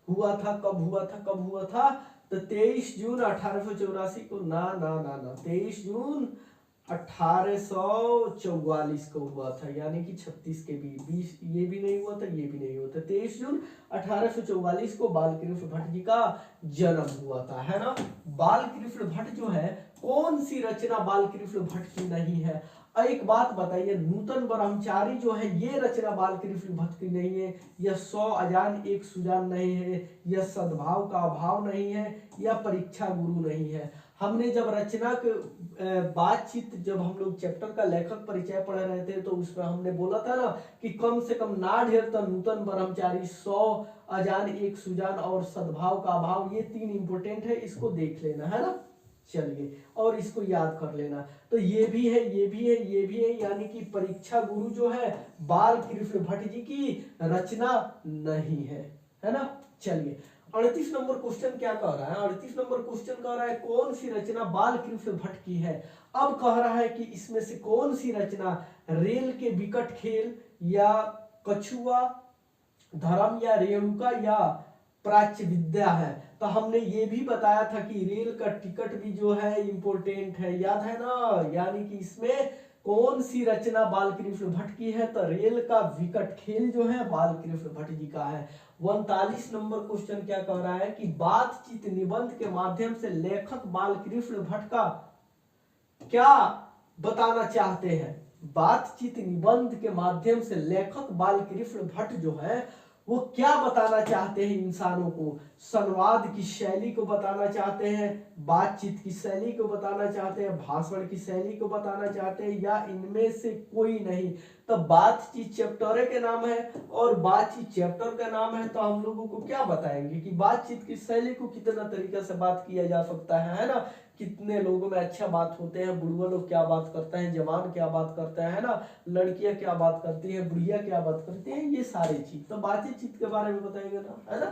हुआ था, कब हुआ था, कब हुआ था, तो 23 जून 1884 को, ना ना ना ना, 23 जून 1844 को हुआ था, यानी कि 36 के भी 20, ये भी नहीं हुआ था, ये भी नहीं हुआ था। 23 जून 1844 को बाल कृष्ण भट्ट जी का जन्म हुआ था, है ना। बाल कृष्ण भट्ट जो है, कौन सी रचना बाल कृष्ण भट्ट की नहीं है। एक बात बताइए, नूतन ब्रह्मचारी जो है ये रचना बाल कृष्ण भट्ट की नहीं है, या 100 अजान एक सुजान नहीं है, या सद्भाव का अभाव नहीं है, या परीक्षा गुरु नहीं है। हमने जब रचना के बातचीत, जब हम लोग चैप्टर का लेखक परिचय पढ़ रहे थे तो उसमें हमने बोला था ना कि कम से कम ना ढेर तो नूतन ब्रह्मचारी, 100 अजान एक सुजान और सद्भाव का अभाव, ये 3 इंपोर्टेंट है, इसको देख लेना, है ना। चलिए, और इसको याद कर लेना। तो ये भी है, ये भी है, ये भी है, यानी कि परीक्षा गुरु जो है बाल कृष्ण भट्ट जी की रचना नहीं है ना। चलिए 38 नंबर क्वेश्चन क्या कह रहा है, 38 नंबर क्वेश्चन कह रहा है कौन सी रचना बाल कृष्ण भट्ट की है। अब कह रहा है कि इसमें से कौन सी रचना रेल के विकट खेल, या कछुआ, धर्म, या रेणुका, या प्राच्य विद्या है। तो हमने ये भी बताया था कि रेल का टिकट भी जो है इंपोर्टेंट है, याद है ना। यानी कि इसमें कौन सी रचना बाल कृष्ण भट्ट की है, तो रेल का विकट खेल जो है बाल कृष्ण भट्ट जी का है। 39 नंबर क्वेश्चन क्या कह रहा है कि बातचीत निबंध के माध्यम से लेखक बाल कृष्ण भट्ट का क्या बताना चाहते हैं। बातचीत निबंध के माध्यम से लेखक बाल कृष्ण भट्ट जो है वो क्या बताना चाहते हैं इंसानों को। संवाद की शैली को बताना चाहते हैं, बातचीत की शैली को बताना चाहते हैं, भाषण की शैली को बताना चाहते हैं, या इनमें से कोई नहीं। तो बातचीत चैप्टर के नाम है और बातचीत चैप्टर का नाम है, तो हम लोगों को क्या बताएंगे कि बातचीत की शैली को कितना तरीके से बात किया जा सकता है ना। कितने लोगों में अच्छा बात होते हैं, बुढ़वा लोग क्या बात करते हैं, जवान क्या बात करते हैं ना, लड़कियां क्या बात करती हैं, बुढ़िया क्या बात करती हैं, ये सारी चीज तो बातचीत के बारे में बताएंगे ना, है ना।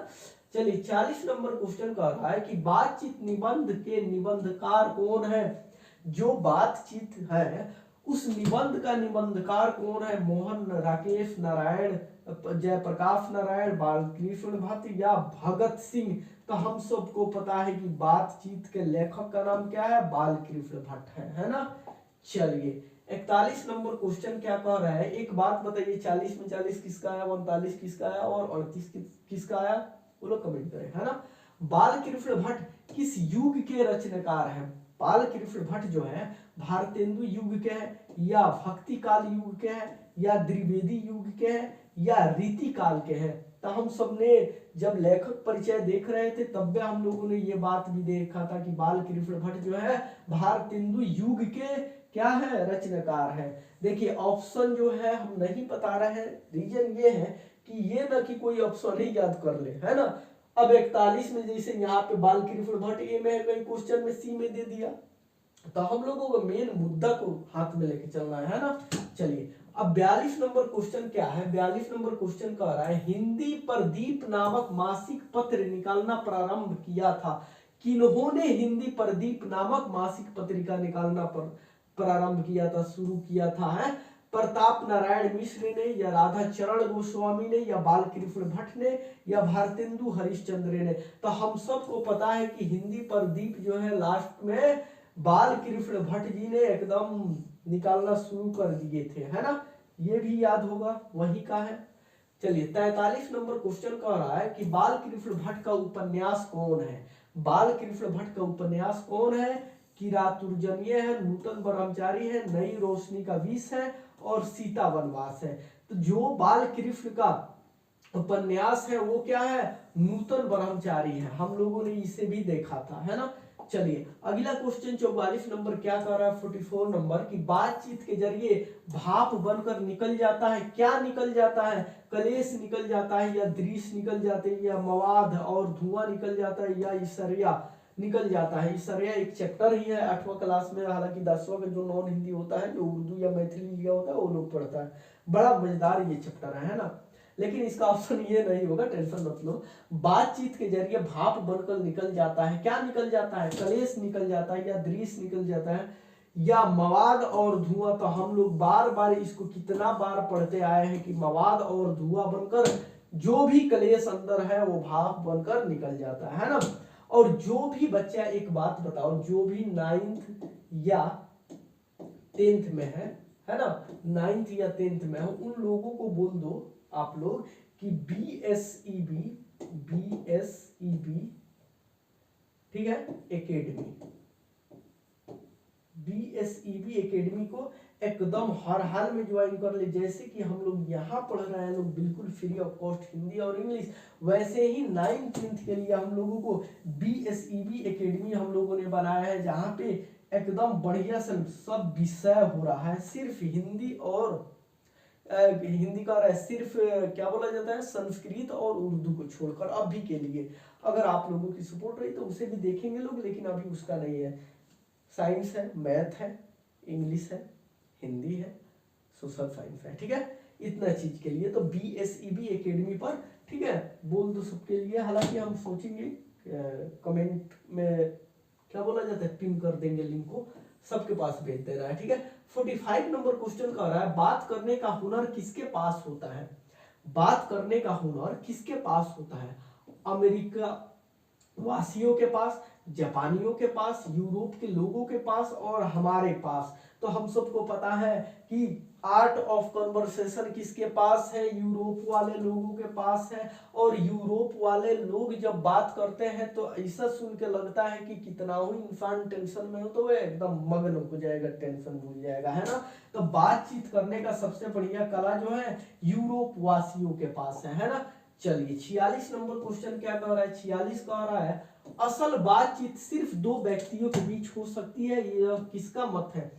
चलिए 40 नंबर क्वेश्चन कह रहा है कि बातचीत निबंध के निबंधकार कौन है। जो बातचीत है उस निबंध का निबंधकार कौन है। मोहन, राकेश, नारायण, जयप्रकाश नारायण, बालकृष्ण भट्ट या भगत सिंह। तो हम सबको पता है कि बातचीत के लेखक का नाम क्या है, बालकृष्ण भट्ट है ना। चलिए 41 नंबर क्वेश्चन क्या कह रहा है, एक बात बताइए 40 में 40 किसका आया, 39 किसका आया और 38 किसका आया, वो लोग कमेंट करें, है ना। बालकृष्ण भट्ट किस युग के रचनाकार हैं। बालकृष्ण भट्ट जो है भारतेंदु युग के हैं या भक्ति काल युग के हैं या द्विवेदी युग के हैं या रीति काल के हैं। तो हम सबने जब लेखक परिचय देख रहे थे तब हम लोगों ने ये बात भी देखा था कि बालकृष्ण भट्ट जो है भारतेंदु युग के क्या है, रचनाकार है। देखिए ऑप्शन जो है हम नहीं बता रहे हैं, रीजन ये है कि ये ना कि कोई ऑप्शन ही याद कर ले, है ना। अब 41 में जैसे यहाँ पे बालकृष्ण भट्ट ए में है, कई क्वेश्चन में सी में दे दिया, तो हम लोगों को मेन मुद्दा को हाथ में लेके चलना है ना। चलिए अब 42 नंबर क्वेश्चन क्या है, 42 नंबर क्वेश्चन कह रहा है हिंदी प्रदीप नामक मासिक पत्र निकालना प्रारंभ किया था। किन्होंने हिंदी प्रदीप नामक मासिक पत्रिका निकालना प्रारंभ किया था, शुरू किया था, है प्रताप नारायण मिश्र ने या राधा चरण गोस्वामी ने या बालकृष्ण भट्ट ने या भारतेंदु हरिश्चंद्र ने। तो हम सबको पता है कि हिंदी प्रदीप जो है लास्ट में बालकृष्ण भट्ट जी ने एकदम निकालना शुरू कर दिए थे, है ना, ये भी याद होगा, वही का है। चलिए 43 नंबर क्वेश्चन कह रहा है कि बालकृष्ण भट्ट का उपन्यास कौन है। बालकृष्ण भट्ट का उपन्यास कौन है, किरातुर्जन्य है, नूतन ब्रह्मचारी है, नई रोशनी का विष है और सीता वनवास है। तो जो बालकृष्ण का उपन्यास है वो क्या है, नूतन ब्रह्मचारी है, हम लोगों ने इसे भी देखा था, है ना। चलिए अगला क्वेश्चन 44 नंबर क्या कर रहा है, 44 नंबर की बातचीत के जरिए भाप बनकर निकल जाता है, क्या निकल जाता है, कलेश निकल जाता है या दृश्य निकल जाते हैं या मवाद और धुआं निकल जाता है या ईश्वरिया निकल जाता है। ईश्वरिया एक चैप्टर ही है 8वां क्लास में, हालांकि 10वां का जो नॉन हिंदी होता है, जो उर्दू या मैथिली लिया होता है वो लोग पढ़ता है, बड़ा मजेदार ये चैप्टर है ना। लेकिन इसका ऑप्शन ये नहीं होगा, टेंशन मत लो। बातचीत के जरिए भाप बनकर निकल जाता है, क्या निकल जाता है, कलेश निकल जाता है या दृश्य निकल जाता है या मवाद और धुआं। तो हम लोग बार बार इसको कितना बार पढ़ते आए हैं कि मवाद और धुआं बनकर जो भी कलेश अंदर है वो भाप बनकर निकल जाता है ना। और जो भी बच्चा, एक बात बताओ, जो भी 9th या 10th में है ना, 9th या 10th में हो, उन लोगों को बोल दो आप लोग कि BSEB ठीक है एकेडमी, BSEB एकेडमी को एकदम हर हाल में ज्वाइन कर ले। जैसे कि हम लोग यहाँ पढ़ रहे हैं लोग बिल्कुल फ्री ऑफ कॉस्ट हिंदी और इंग्लिश, वैसे ही 9th 10th के लिए हम लोगों को BSEB एकेडमी हम लोगों ने बनाया है, जहाँ पे एकदम बढ़िया से सब विषय हो रहा है, सिर्फ हिंदी और हिंदी का सिर्फ क्या बोला जाता है, संस्कृत और उर्दू को छोड़कर अभी के लिए। अगर आप लोगों की सपोर्ट रही तो उसे भी देखेंगे लोग, लेकिन अभी उसका नहीं है। साइंस है, मैथ है, इंग्लिश है, हिंदी है, सोशल साइंस है, ठीक है, इतना चीज के लिए। तो BSEB एकेडमी पर, ठीक है, बोल दो सबके लिए। हालांकि हम सोचेंगे कमेंट में क्या बोला जाता है, पिन कर देंगे लिंक को, सबके पास भेज देना है, ठीक है। 45 नंबर क्वेश्चन कर रहा है बात करने का हुनर किसके पास होता है। बात करने का हुनर किसके पास होता है, अमेरिका वासियों के पास, जापानियों के पास, यूरोप के लोगों के पास और हमारे पास। तो हम सबको पता है कि आर्ट ऑफ कन्वर्सेशन किसके पास है, यूरोप वाले लोगों के पास है। और यूरोप वाले लोग जब बात करते हैं तो ऐसा सुन के लगता है कि कितना ही इंसान टेंशन में हो तो वह एकदम मग्न हो जाएगा, टेंशन भूल जाएगा, है ना। तो बातचीत करने का सबसे बढ़िया कला जो है यूरोप वासियों के पास है ना। चलिए 46 नंबर क्वेश्चन क्या कह रहा है, 46 कह रहा है असल बातचीत सिर्फ दो व्यक्तियों के बीच हो सकती है, ये किसका मत है।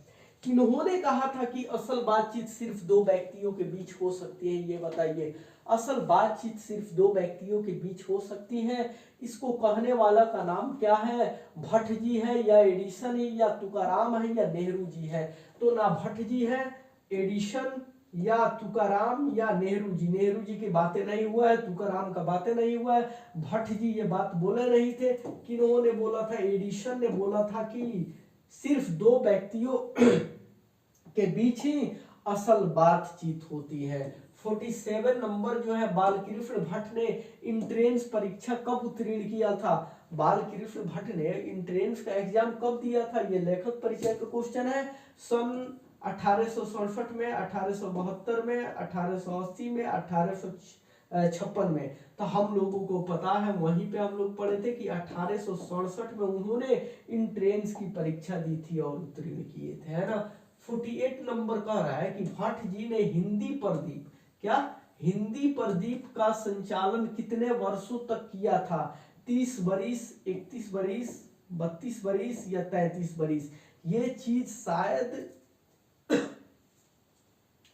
किन्होंने कहा था कि असल बातचीत सिर्फ दो व्यक्तियों के बीच हो सकती है, ये बताइए। असल बातचीत सिर्फ दो व्यक्तियों के बीच हो सकती है, इसको कहने वाला का नाम क्या है, भट्ट जी है या एडिसन है या तुकाराम है या नेहरू जी है। तो ना भट्ट जी है, एडिसन या तुकाराम या नेहरू जी? नेहरू जी की बातें नहीं हुआ है, तुकाराम का बातें नहीं हुआ है, भट्ट जी ये बात बोले नहीं थे। किन्होंने बोला था? एडिशन ने बोला था कि सिर्फ दो व्यक्तियों के बीच ही असल बातचीत होती है। 47 नंबर जो है, बालकृष्ण भट्ट ने इंट्रेंस परीक्षा कब उत्तीर्ण किया था? बालकृष्ण भट्ट ने इंट्रेंस का एग्जाम कब दिया था? ये लेखक परिचय का क्वेश्चन है। सन 1867 में, 1872 में, 1880 में, 1856 में। तो हम लोगों को पता है, वहीं पे हम लोग पढ़े थे कि 1867 में उन्होंने इंट्रेंस की परीक्षा दी थी और उत्तीर्ण किए थे, है ना। 48 नंबर कह रहा है कि भट्ट जी ने हिंदी प्रदीप, क्या हिंदी प्रदीप का संचालन कितने वर्षों तक किया था? 30 बरिस, 31 बरिस, 32 बरिस या 33 बरिस? ये चीज शायद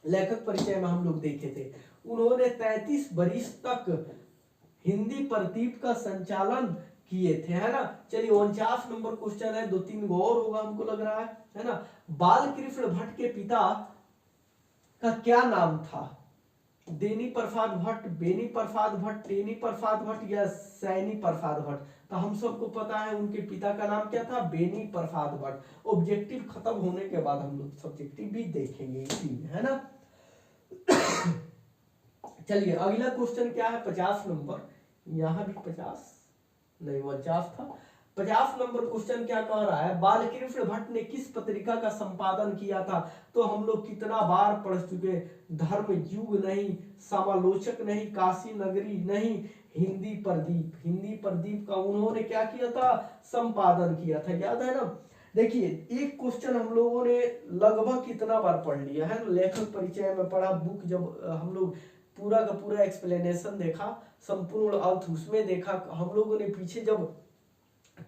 लेखक परिचय में हम लोग देखे थे। उन्होंने 33 बरिस तक हिंदी प्रदीप का संचालन किए थे, है ना। चलिए 49 नंबर क्वेश्चन है, 2-3 गो और होगा हमको लग रहा है ना। बालकृष्ण भट्ट के पिता का क्या नाम था? देनी प्रसाद भट्ट, बेनी प्रसाद भट्ट, टेनी प्रसाद भट्ट या सैनी प्रसाद भट्ट? तो हम सबको पता है उनके पिता का नाम क्या था? बेनी प्रसाद भट्ट। ऑब्जेक्टिव खत्म होने के बाद हम लोग सब्जेक्टिव भी देखेंगे इसी में, है ना। चलिए अगला क्वेश्चन क्या है, 50 नंबर। यहाँ भी 50 नहीं, 49 था। 50 नंबर क्वेश्चन क्या कह रहा है? बालकृष्ण भट्ट ने किस पत्रिका का संपादन किया था? तो हम लोग कितना बार पढ़ चुके, धर्म युग नहीं, समालोचक नहीं, काशी नगरी नहीं, हिंदी प्रदीप। हिंदी प्रदीप का उन्होंने क्या किया था? संपादन किया था, याद है ना। देखिए एक क्वेश्चन हम लोगों ने लगभग कितना बार पढ़ लिया है ना, लेखक परिचय में पढ़ा, बुक जब हम लोग पूरा का पूरा एक्सप्लेनेशन देखा, संपूर्ण अर्थ उसमें देखा, हम लोगों ने पीछे जब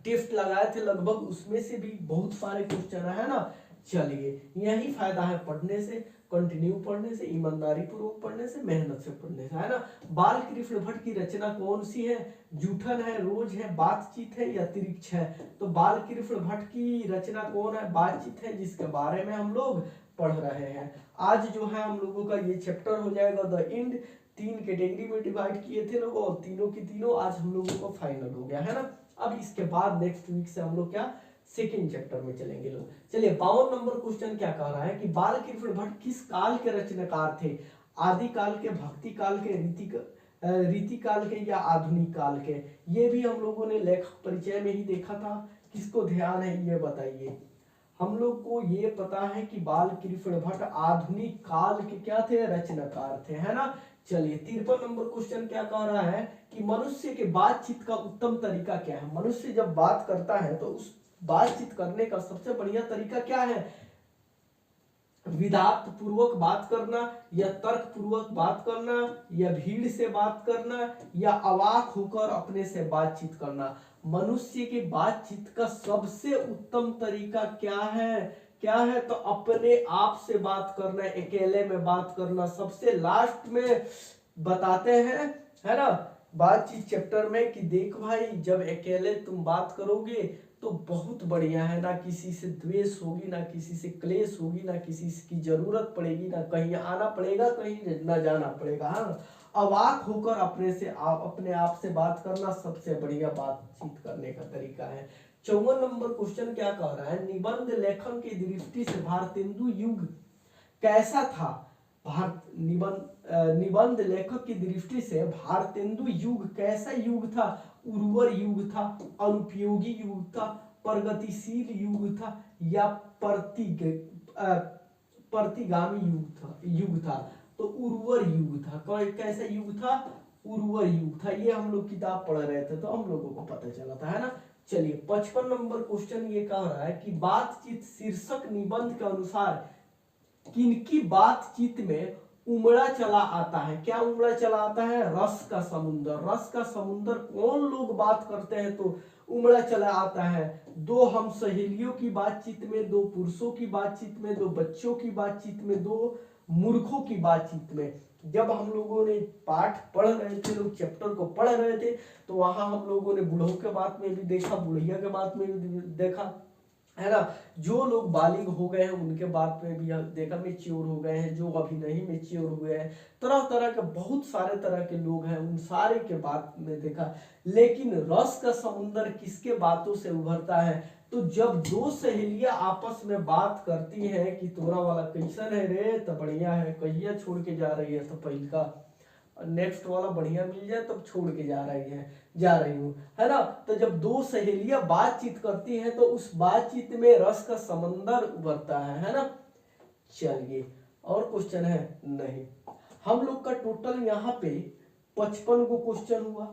टेस्ट लगाए थे लगभग उसमें से भी बहुत सारे क्वेश्चन है ना। चलिए यही फायदा है पढ़ने से, कंटिन्यू पढ़ने से, ईमानदारी पूर्वक पढ़ने से, मेहनत से पढ़ने से, है ना। बालकृष्ण भट्ट की रचना कौन सी है? जूठन है, रोज है, बातचीत है या तिरिक्ष है? तो बालकृष्ण भट्ट की रचना कौन है? बातचीत है, जिसके बारे में हम लोग पढ़ रहे हैं। आज जो है हम लोगों का ये चैप्टर हो जाएगा द एंड। 3 कैटेगरी में डिवाइड किए थे लोगों, और तीनों की तीनों आज हम लोगों को फाइनल हो गया, है ना। अब इसके बाद नेक्स्ट वीक से हम लोग क्या सेकेंड चैप्टर में चलेंगे लोग। चलिए 52 नंबर क्वेश्चन क्या कह रहा है कि बालकृष्ण भट्ट किस काल के रचनाकार थे? आदि काल के, भक्ति काल के, रीति काल के या आधुनिक काल के? ये भी हम लोगों ने लेखक परिचय में ही देखा था। किसको ध्यान है ये बताइए। हम लोग को ये पता है कि बालकृष्ण भट्ट आधुनिक काल के क्या थे? रचनाकार थे, है ना। चलिए 53 नंबर क्वेश्चन क्या कह रहा है कि मनुष्य के बातचीत का उत्तम तरीका क्या है? मनुष्य जब बात करता है तो उस बातचीत करने का सबसे बढ़िया तरीका क्या है? विधात पूर्वक बात करना, या तर्क पूर्वक बात करना, या भीड़ से बात करना, या अवाक होकर अपने से बातचीत करना? मनुष्य की बातचीत का सबसे उत्तम तरीका क्या है? क्या है? तो अपने आप से बात करना, अकेले में बात करना। सबसे लास्ट में बताते हैं, है ना, बातचीत चैप्टर में कि देख भाई जब अकेले तुम बात करोगे तो बहुत बढ़िया है, ना किसी से द्वेष होगी, ना किसी से क्लेश होगी, ना किसी की जरूरत पड़ेगी, ना कहीं आना पड़ेगा, कहीं ना जाना पड़ेगा। हाँ, अवाक होकर अपने आप से बात करना सबसे बढ़िया बातचीत करने का तरीका है। 54 नंबर क्वेश्चन क्या कह रहा है? निबंध लेखन की दृष्टि से भारतेंदु युग कैसा था? निबंध लेखक की दृष्टि से भारतेंदु युग कैसा युग था? उर्वर युग था, अनुपयोगी युग था, प्रगतिशील युग था, या प्रतिगामी युग था? तो उर्वर युग था। कैसा युग था? उर्वर युग था। ये हम लोग किताब पढ़ रहे थे तो हम लोगों को पता चला था, है ना। चलिए 55 नंबर क्वेश्चन ये कह रहा है कि बातचीत शीर्षक निबंध के अनुसार किनकी बातचीत में उमड़ा चला आता है? क्या उमड़ा चला आता है? रस का समुंदर। रस का समुंदर कौन लोग बात करते हैं तो उमड़ा चला आता है? दो हम सहेलियों की बातचीत में, दो पुरुषों की बातचीत में, दो बच्चों की बातचीत में, दो मूर्खों की बातचीत में। जब हम लोगों ने पाठ पढ़ रहे थे, लोग चैप्टर को पढ़ रहे थे, तो वहां हम लोगों ने बूढ़ों के बात में भी देखा, बुढ़िया के बात में भी देखा, है ना। जो लोग बालिग हो गए हैं उनके बात में भी देखा मेच्योर हो गए हैं, जो अभी नहीं मेच्योर हुए हैं, तरह तरह के बहुत सारे तरह के लोग हैं, उन सारे के बात में देखा। लेकिन रस का समुंदर किसके बातों से उभरता है? तो जब दो सहेलियां आपस में बात करती हैं कि तोरा वाला कैसन है रे, तो बढ़िया है, कहिया छोड़ के जा रही है, तो पहिल का नेक्स्ट वाला बढ़िया मिल जाए तब छोड़ के जा रही हूँ, है ना। तो जब दो सहेलियां बातचीत करती हैं तो उस बातचीत में रस का समंदर उभरता है ना। चलिए, और क्वेश्चन है? नहीं। हम लोग का टोटल यहाँ पे 55 को क्वेश्चन हुआ,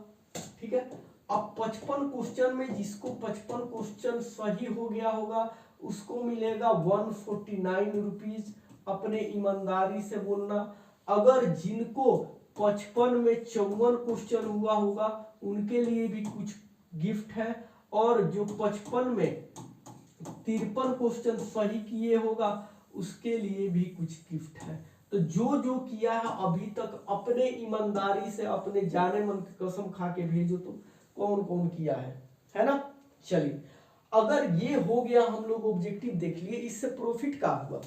ठीक है। अब 55 क्वेश्चन में जिसको 55 क्वेश्चन सही हो गया होगा उसको मिलेगा 149 रुपीज। अपने ईमानदारी से बोलना। अगर जिनको 55 में 54 क्वेश्चन हुआ होगा उनके लिए भी कुछ गिफ्ट है, और जो 55 में 53 क्वेश्चन सही किए होगा उसके लिए भी कुछ गिफ्ट है। तो जो जो किया है अभी तक अपने ईमानदारी से, अपने जाने मन की कसम खा के भेजो तो कौन कौन किया है ना। चलिए, अगर ये हो गया, हम लोग ऑब्जेक्टिव देख लिए, इससे प्रॉफिट क्या हुआ?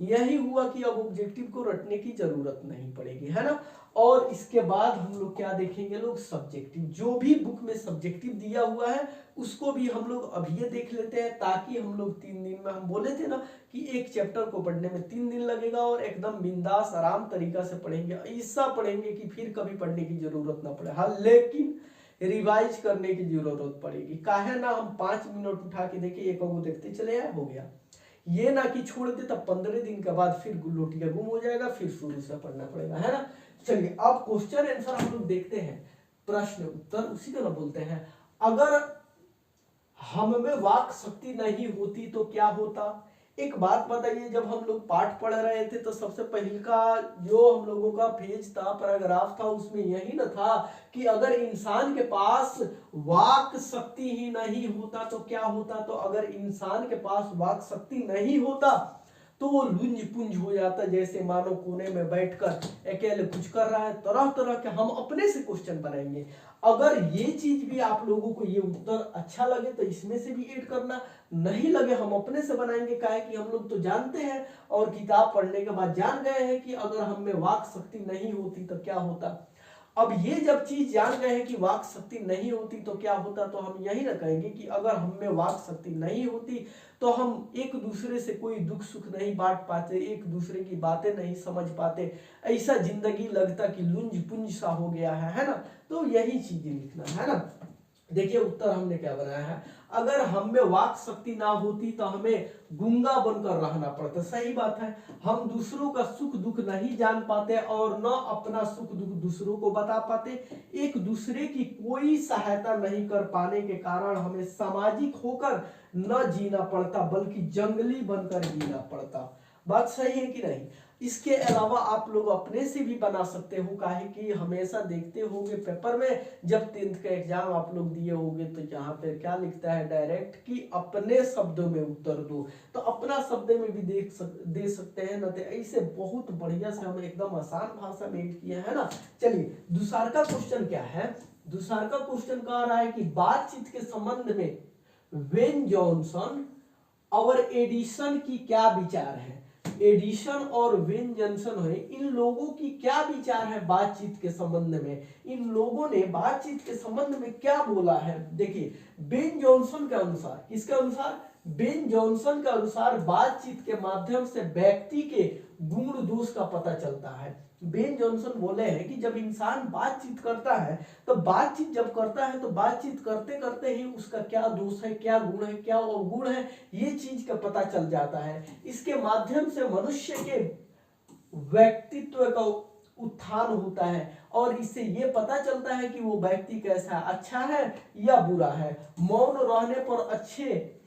यही हुआ कि अब ऑब्जेक्टिव को रटने की जरूरत नहीं पड़ेगी, है ना। और इसके बाद हम लोग क्या देखेंगे लोग? सब्जेक्टिव। जो भी बुक में सब्जेक्टिव दिया हुआ है उसको भी हम लोग अभी देख लेते हैं, ताकि हम लोग 3 दिन में, हम बोले थे ना कि एक चैप्टर को पढ़ने में 3 दिन लगेगा, और एकदम बिंदास आराम तरीका से पढ़ेंगे, ऐसा पढ़ेंगे कि फिर कभी पढ़ने की जरूरत ना पड़े। हाँ, लेकिन रिवाइज करने की जरूरत पड़ेगी। काहे ना हम 5 मिनट उठा के देखे, एक को देखते चले आए, हो गया। ये ना कि छोड़ दे तब 15 दिन के बाद फिर लोटिया गुम हो जाएगा, फिर शुरू से पढ़ना पड़ेगा, है ना। चलिए, अब क्वेश्चन आंसर हम लोग देखते हैं। प्रश्न उत्तर उसी को ना बोलते हैं। अगर हम में वाक शक्ति नहीं होती तो क्या होता? एक बात बताइए, जब हम लोग पाठ पढ़ रहे थे तो सबसे पहले का जो हम लोगों का पेज था, पैराग्राफ था, उसमें यही ना था कि अगर इंसान के पास वाक शक्ति ही नहीं होता तो क्या होता? तो अगर इंसान के पास वाक शक्ति नहीं होता तो वो लुंज पुंज हो जाता, जैसे मानो कोने में बैठकर अकेले कुछ कर रहा है। तरह तरह के हम अपने से क्वेश्चन बनाएंगे। अगर ये चीज भी आप लोगों को ये उत्तर अच्छा लगे तो इसमें से भी ऐड करना, नहीं लगे हम अपने से बनाएंगे। काहे कि हम लोग तो जानते हैं और किताब पढ़ने के बाद जान गए हैं कि अगर हम में वाक शक्ति नहीं होती तो क्या होता। अब ये जब चीज जान गए हैं कि वाक शक्ति नहीं होती तो क्या होता, तो हम यही ना कहेंगे कि अगर हम में वाक शक्ति नहीं होती तो हम एक दूसरे से कोई दुख सुख नहीं बांट पाते, एक दूसरे की बातें नहीं समझ पाते, ऐसा जिंदगी लगता कि लुंज पुंज सा हो गया है ना। तो यही चीजें लिखना है ना। देखिए उत्तर हमने क्या बनाया है। अगर हम में वाक शक्ति ना होती तो हमें गूंगा बनकर रहना पड़ता। सही बात है, हम दूसरों का सुख दुख नहीं जान पाते और न अपना सुख दुख दूसरों को बता पाते। एक दूसरे की कोई सहायता नहीं कर पाने के कारण हमें सामाजिक होकर न जीना पड़ता बल्कि जंगली बनकर जीना पड़ता। बात सही है कि नहीं? इसके अलावा आप लोग अपने से भी बना सकते हो। काहे कि हमेशा देखते होंगे पेपर में, जब 10th का एग्जाम आप लोग दिए होंगे तो यहाँ पे क्या लिखता है डायरेक्ट कि अपने शब्दों में उत्तर दो। तो अपना शब्द में भी दे सकते हैं ना। तो ऐसे बहुत बढ़िया से हम एकदम आसान भाषा में ऐड किया है ना। चलिए, दूसरा का क्वेश्चन क्या है? दूसरा का क्वेश्चन कह रहा है कि बातचीत के संबंध में वेन जॉनसन और एडिसन की क्या विचार है? एडिशन और वेन जॉनसन है, इन लोगों की क्या विचार है बातचीत के संबंध में? इन लोगों ने बातचीत के संबंध में क्या बोला है? देखिए, बेन जॉनसन के अनुसार, किसके अनुसार? बेन जॉनसन के अनुसार बातचीत के माध्यम से व्यक्ति के गुण दोष का पता चलता है। बेन जॉनसन बोले हैं कि जब इंसान बातचीत करता है तो बातचीत जब करता है तो बातचीत करते करते ही उसका क्या दोष है, क्या गुण है, क्या अवगुण है, ये चीज का पता चल जाता है। इसके माध्यम से मनुष्य के व्यक्तित्व का उत्थान होता है और इससे ये पता चलता है कि वो व्यक्ति कैसा, अच्छा है या बुरा है। मौन रहने पर अच्छे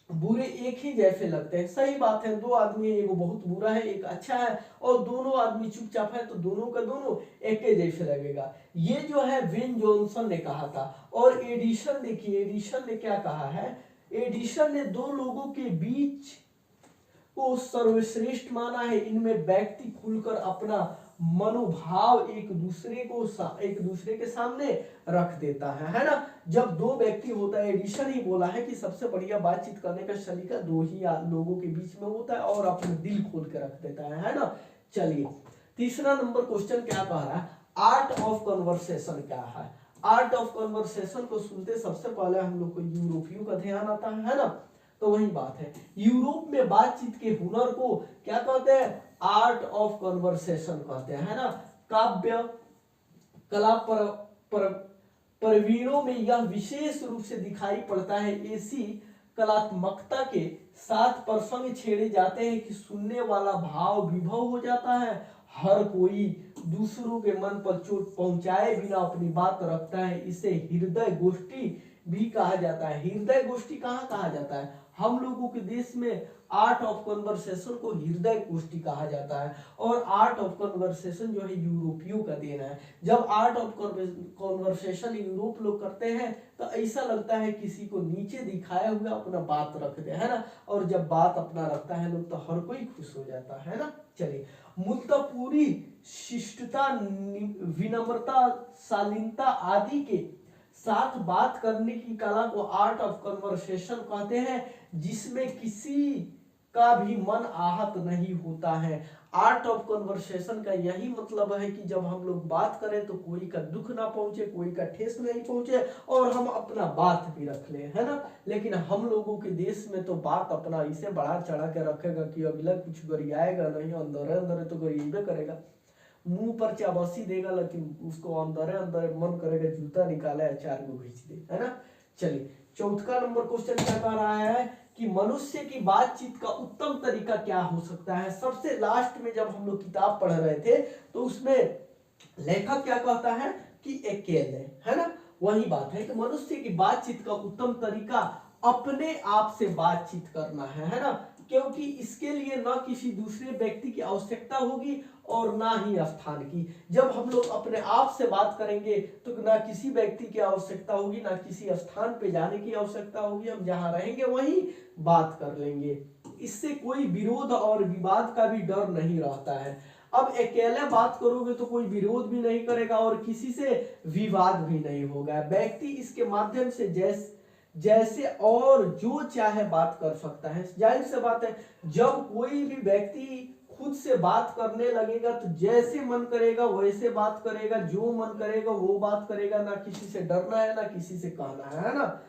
बुरे एक ही जैसे लगते हैं। सही बात है, दो आदमी है, एक बहुत बुरा है एक अच्छा है, और दोनों आदमी चुपचाप है तो दोनों का दोनों एक ही जैसे लगेगा। ये जो है वेन जॉनसन ने कहा था। और एडिशन देखिए, एडिशन ने क्या कहा है? एडिशन ने दो लोगों के बीच को सर्वश्रेष्ठ माना है। इनमें व्यक्ति खुलकर अपना मनोभाव एक दूसरे के सामने रख देता है ना। जब दो व्यक्ति होता है, एडिशन ही बोला है कि सबसे बढ़िया बातचीत करने का सलीका दो ही लोगों के बीच में होता है और अपने दिल खोल के रख देता है ना। चलिए तीसरा नंबर क्वेश्चन क्या कह रहा है, आर्ट ऑफ कन्वर्सेशन क्या है। आर्ट ऑफ कन्वर्सेशन को सुनते सबसे पहले हम लोग को यूरोपियों का ध्यान आता है ना। तो वही बात है, यूरोप में बातचीत के हुनर को क्या कहते हैं, आर्ट ऑफ कन्वर्सेशन कहते हैं ना। काव्य कला प्रवीणों में यह विशेष रूप से दिखाई पड़ता है। ऐसी कलात्मकता के साथ प्रसंग छेड़े जाते हैं कि सुनने वाला भाव विभव हो जाता है। हर कोई दूसरों के मन पर चोट पहुंचाए बिना अपनी बात रखता है। इसे हृदय गोष्ठी भी कहा जाता है। हृदय गोष्ठी कहाँ कहा जाता है, हम लोगों के देश में आर्ट ऑफ कन्वर्सेशन को हृदय गोष्ठी कहा जाता है। और आर्ट ऑफ कन्वर्सेशन जो है यूरोपियों का देना है। जब आर्ट ऑफ कन्वर्सेशन यूरोप लोग करते हैं तो ऐसा लगता है किसी को नीचे दिखाए हुए अपना बात रखते हैं ना। और जब बात अपना रखता है लोग तो हर कोई खुश हो जाता है ना। चलिए मुद्दा पूरी शिष्टता, विनम्रता, शालीनता आदि के साथ बात करने की कला को आर्ट ऑफ कन्वर्सेशन कहते हैं, जिसमें किसी का भी मन आहत नहीं होता है। आर्ट ऑफ कन्वर्सेशन का यही मतलब है कि जब हम लोग बात करें तो कोई का दुख ना पहुंचे, कोई का ठेस नहीं पहुंचे और हम अपना बात भी रख ले, है ना। लेकिन हम लोगों के देश में तो बात अपना इसे बढ़ा चढ़ा के रखेगा कि अगला कुछ गरियाएगा नहीं, अंदर अंदर तो गरिएबे करेगा। मुंह पर चाबसी देगा लेकिन उसको अंदर अंदर मन करेगा जूता निकाले चार को घींच दे, है ना। चलिए चौथा नंबर क्वेश्चन क्या कह रहा है कि मनुष्य की बातचीत का उत्तम तरीका क्या हो सकता है। सबसे लास्ट में जब हम लोग किताब पढ़ रहे थे तो उसमें लेखक क्या कहता है कि अकेले, है ना। वही बात है कि मनुष्य की बातचीत का उत्तम तरीका अपने आप से बातचीत करना है ना। क्योंकि इसके लिए ना किसी दूसरे व्यक्ति की आवश्यकता होगी और ना ही स्थान की। जब हम लोग अपने आप से बात करेंगे तो ना किसी व्यक्ति की आवश्यकता होगी, ना किसी स्थान पे जाने की आवश्यकता होगी। हम जहां रहेंगे वहीं बात कर लेंगे। इससे कोई विरोध और विवाद का भी डर नहीं रहता है। अब अकेले बात करोगे तो कोई विरोध भी नहीं करेगा और किसी से विवाद भी नहीं होगा। व्यक्ति इसके माध्यम से जैसे और जो चाहे बात कर सकता है। जाहिर सी बात है, जब कोई भी व्यक्ति खुद से बात करने लगेगा तो जैसे मन करेगा वैसे बात करेगा, जो मन करेगा वो बात करेगा, ना किसी से डरना है ना किसी से कहना है ना।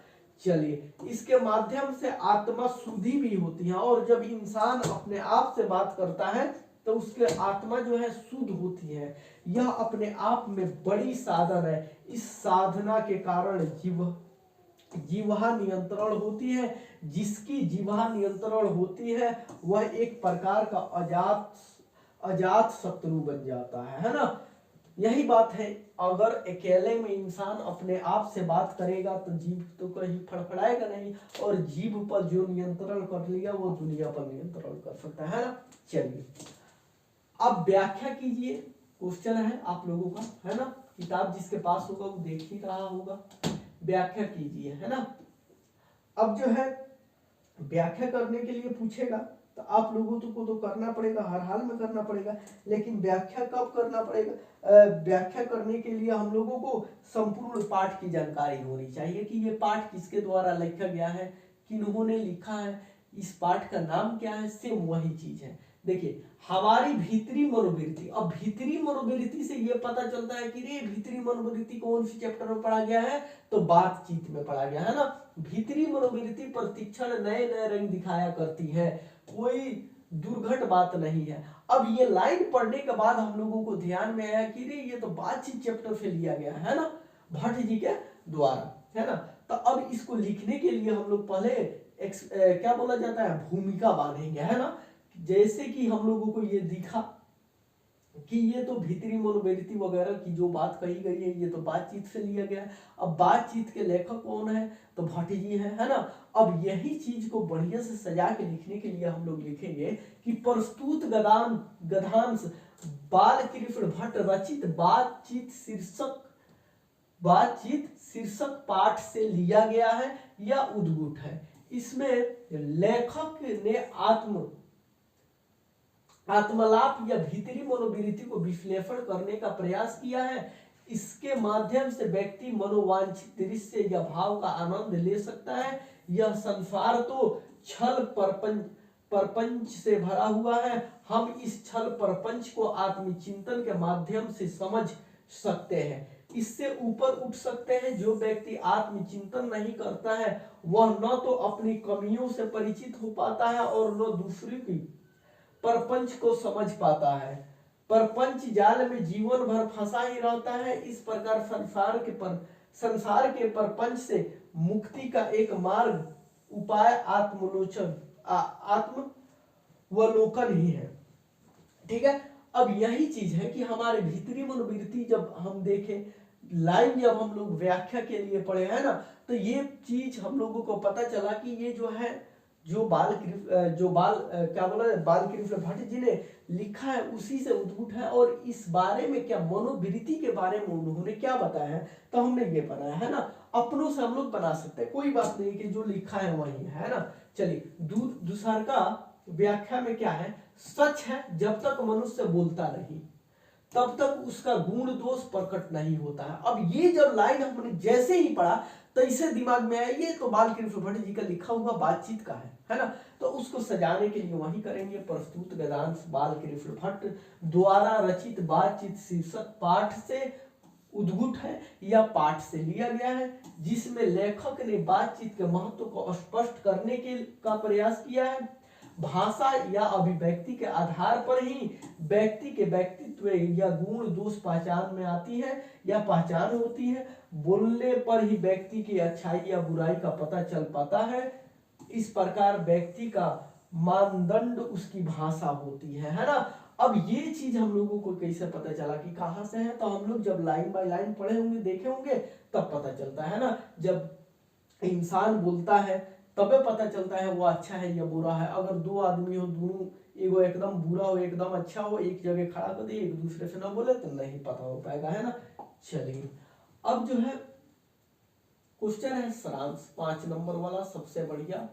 चलिए इसके माध्यम से आत्मा शुद्धि भी होती है और जब इंसान अपने आप से बात करता है तो उसके आत्मा जो है शुद्ध होती है। यह अपने आप में बड़ी साधन है। इस साधना के कारण जिह्वा नियंत्रण होती है। जिसकी जिह्वा नियंत्रण होती है वह एक प्रकार का अजात शत्रु बन जाता है ना। यही बात है, अगर अकेले में इंसान अपने आप से बात करेगा तो जीभ तो कहीं फड़फड़ाएगा नहीं और जीभ पर जो नियंत्रण कर लिया वो दुनिया पर नियंत्रण कर सकता है ना। चलिए अब व्याख्या कीजिए, क्वेश्चन है आप लोगों का, है ना। किताब जिसके पास होगा वो देख ही रहा होगा। व्याख्या कीजिए, है ना। अब जो है व्याख्या करने के लिए पूछेगा तो आप लोगों को तो करना पड़ेगा, हर हाल में करना पड़ेगा। लेकिन व्याख्या कब करना पड़ेगा, व्याख्या करने के लिए हम लोगों को संपूर्ण पाठ की जानकारी होनी चाहिए कि ये पाठ किसके द्वारा लिखा गया है, किन्होंने लिखा है, इस पाठ का नाम क्या है। सेम वही चीज है। देखिए हमारी भीतरी मनोवृत्ति, अब भीतरी मनोवृत्ति से ये पता चलता है कि रे भीतरी मनोवृत्ति कौन सी चैप्टर में पढ़ा गया है, तो बातचीत में पढ़ा गया है ना। भीतरी मनोवृत्ति प्रतिक्षण नए नए रंग दिखाया करती है, कोई दुर्घट बात नहीं है। अब ये लाइन पढ़ने के बाद हम लोगों को ध्यान में आया कि रे ये तो बातचीत चैप्टर से लिया गया है ना, भट्ट जी के द्वारा, है ना। तो अब इसको लिखने के लिए हम लोग पहले क्या बोला जाता है, भूमिका बांधेंगे, है ना। जैसे कि हम लोगों को ये दिखा कि ये तो भीतरी मनोवृत्ति वगैरह की जो बात कही गई है ये तो बातचीत से लिया गया है। अब बातचीत के लेखक कौन है, तो भट्ट जी है ना। अब यही चीज को बढ़िया से सजा के लिखने के लिए हम लोग लिखेंगे कि प्रस्तुत गद्यांश बालकृष्ण भट्ट रचित बातचीत शीर्षक पाठ से लिया गया है या उद्भूत है। इसमें लेखक ने आत्मलाप या भीतरी मनोवृत्ति को विश्लेषण करने का प्रयास किया है। इसके माध्यम से व्यक्ति मनोवांछित दृश्य या भाव का आनंद ले सकता है। यह संसार तो छल प्रपंच से भरा हुआ है। हम इस छल प्रपंच को आत्मचिंतन के माध्यम से समझ सकते हैं, इससे ऊपर उठ सकते हैं। जो व्यक्ति आत्मचिंतन नहीं करता है वह न तो अपनी कमियों से परिचित हो पाता है और न दूसरे की प्रपंच को समझ पाता है। प्रपंच जाल में जीवन भर फंसा ही रहता है। इस प्रकार संसार के प्रपंच से मुक्ति का एक मार्ग उपाय आत्मवलोकन ही है। ठीक है, अब यही चीज है कि हमारे भीतरी मनोवृत्ति जब हम देखें, लाइन जब हम लोग व्याख्या के लिए पढ़े हैं ना, तो ये चीज हम लोगों को पता चला कि ये जो है बालकृष्ण भट्ट जी ने लिखा है उसी से उद्भूत है। और इस बारे में क्या मनोवृत्ति के बारे में उन्होंने क्या बताया है, तो हमने ये बनाया है ना, अपनों से हम लोग बना सकते हैं, कोई बात नहीं कि जो लिखा है वही है ना। चलिए, दूसर का व्याख्या में क्या है, सच है जब तक मनुष्य बोलता नहीं तब तक उसका गुण दोष प्रकट नहीं होता है। अब ये जब लाइन हमने जैसे ही पढ़ा तो इसे दिमाग में आया, ये तो बालकृष्ण भट्ट जी का लिखा हुआ बातचीत का है ना, तो उसको सजाने के लिए वही करेंगे। प्रस्तुत गद्यांश बालकृष्ण भट्ट द्वारा रचित बातचीत शीर्षक पाठ से उद्भूत है या पाठ से लिया गया है, जिसमें लेखक ने बातचीत के महत्व को स्पष्ट करने का प्रयास किया है। भाषा या अभिव्यक्ति के आधार पर ही व्यक्ति के व्यक्तित्व या गुण दोष पहचान में आती है या पहचान होती है। बोलने पर ही व्यक्ति की अच्छाई या बुराई का पता चल पाता है। इस प्रकार व्यक्ति का मानदंड उसकी भाषा होती है ना। अब ये चीज हम लोगों को कैसे पता चला कि कहाँ से है, तो हम लोग जब लाइन बाय लाइन पढ़े होंगे, देखे होंगे, तब पता चलता है ना। जब इंसान बोलता है तबे पता चलता है वो अच्छा है या बुरा है। अगर दो आदमी हो, दोनों एगो एकदम बुरा हो एकदम अच्छा हो, एक जगह खड़ा कर दे, एक दूसरे से ना बोले, तो नहीं पता हो पाएगा, है ना। चलिए, अब जो है क्वेश्चन है सारांश, 5 नंबर वाला, सबसे बढ़िया।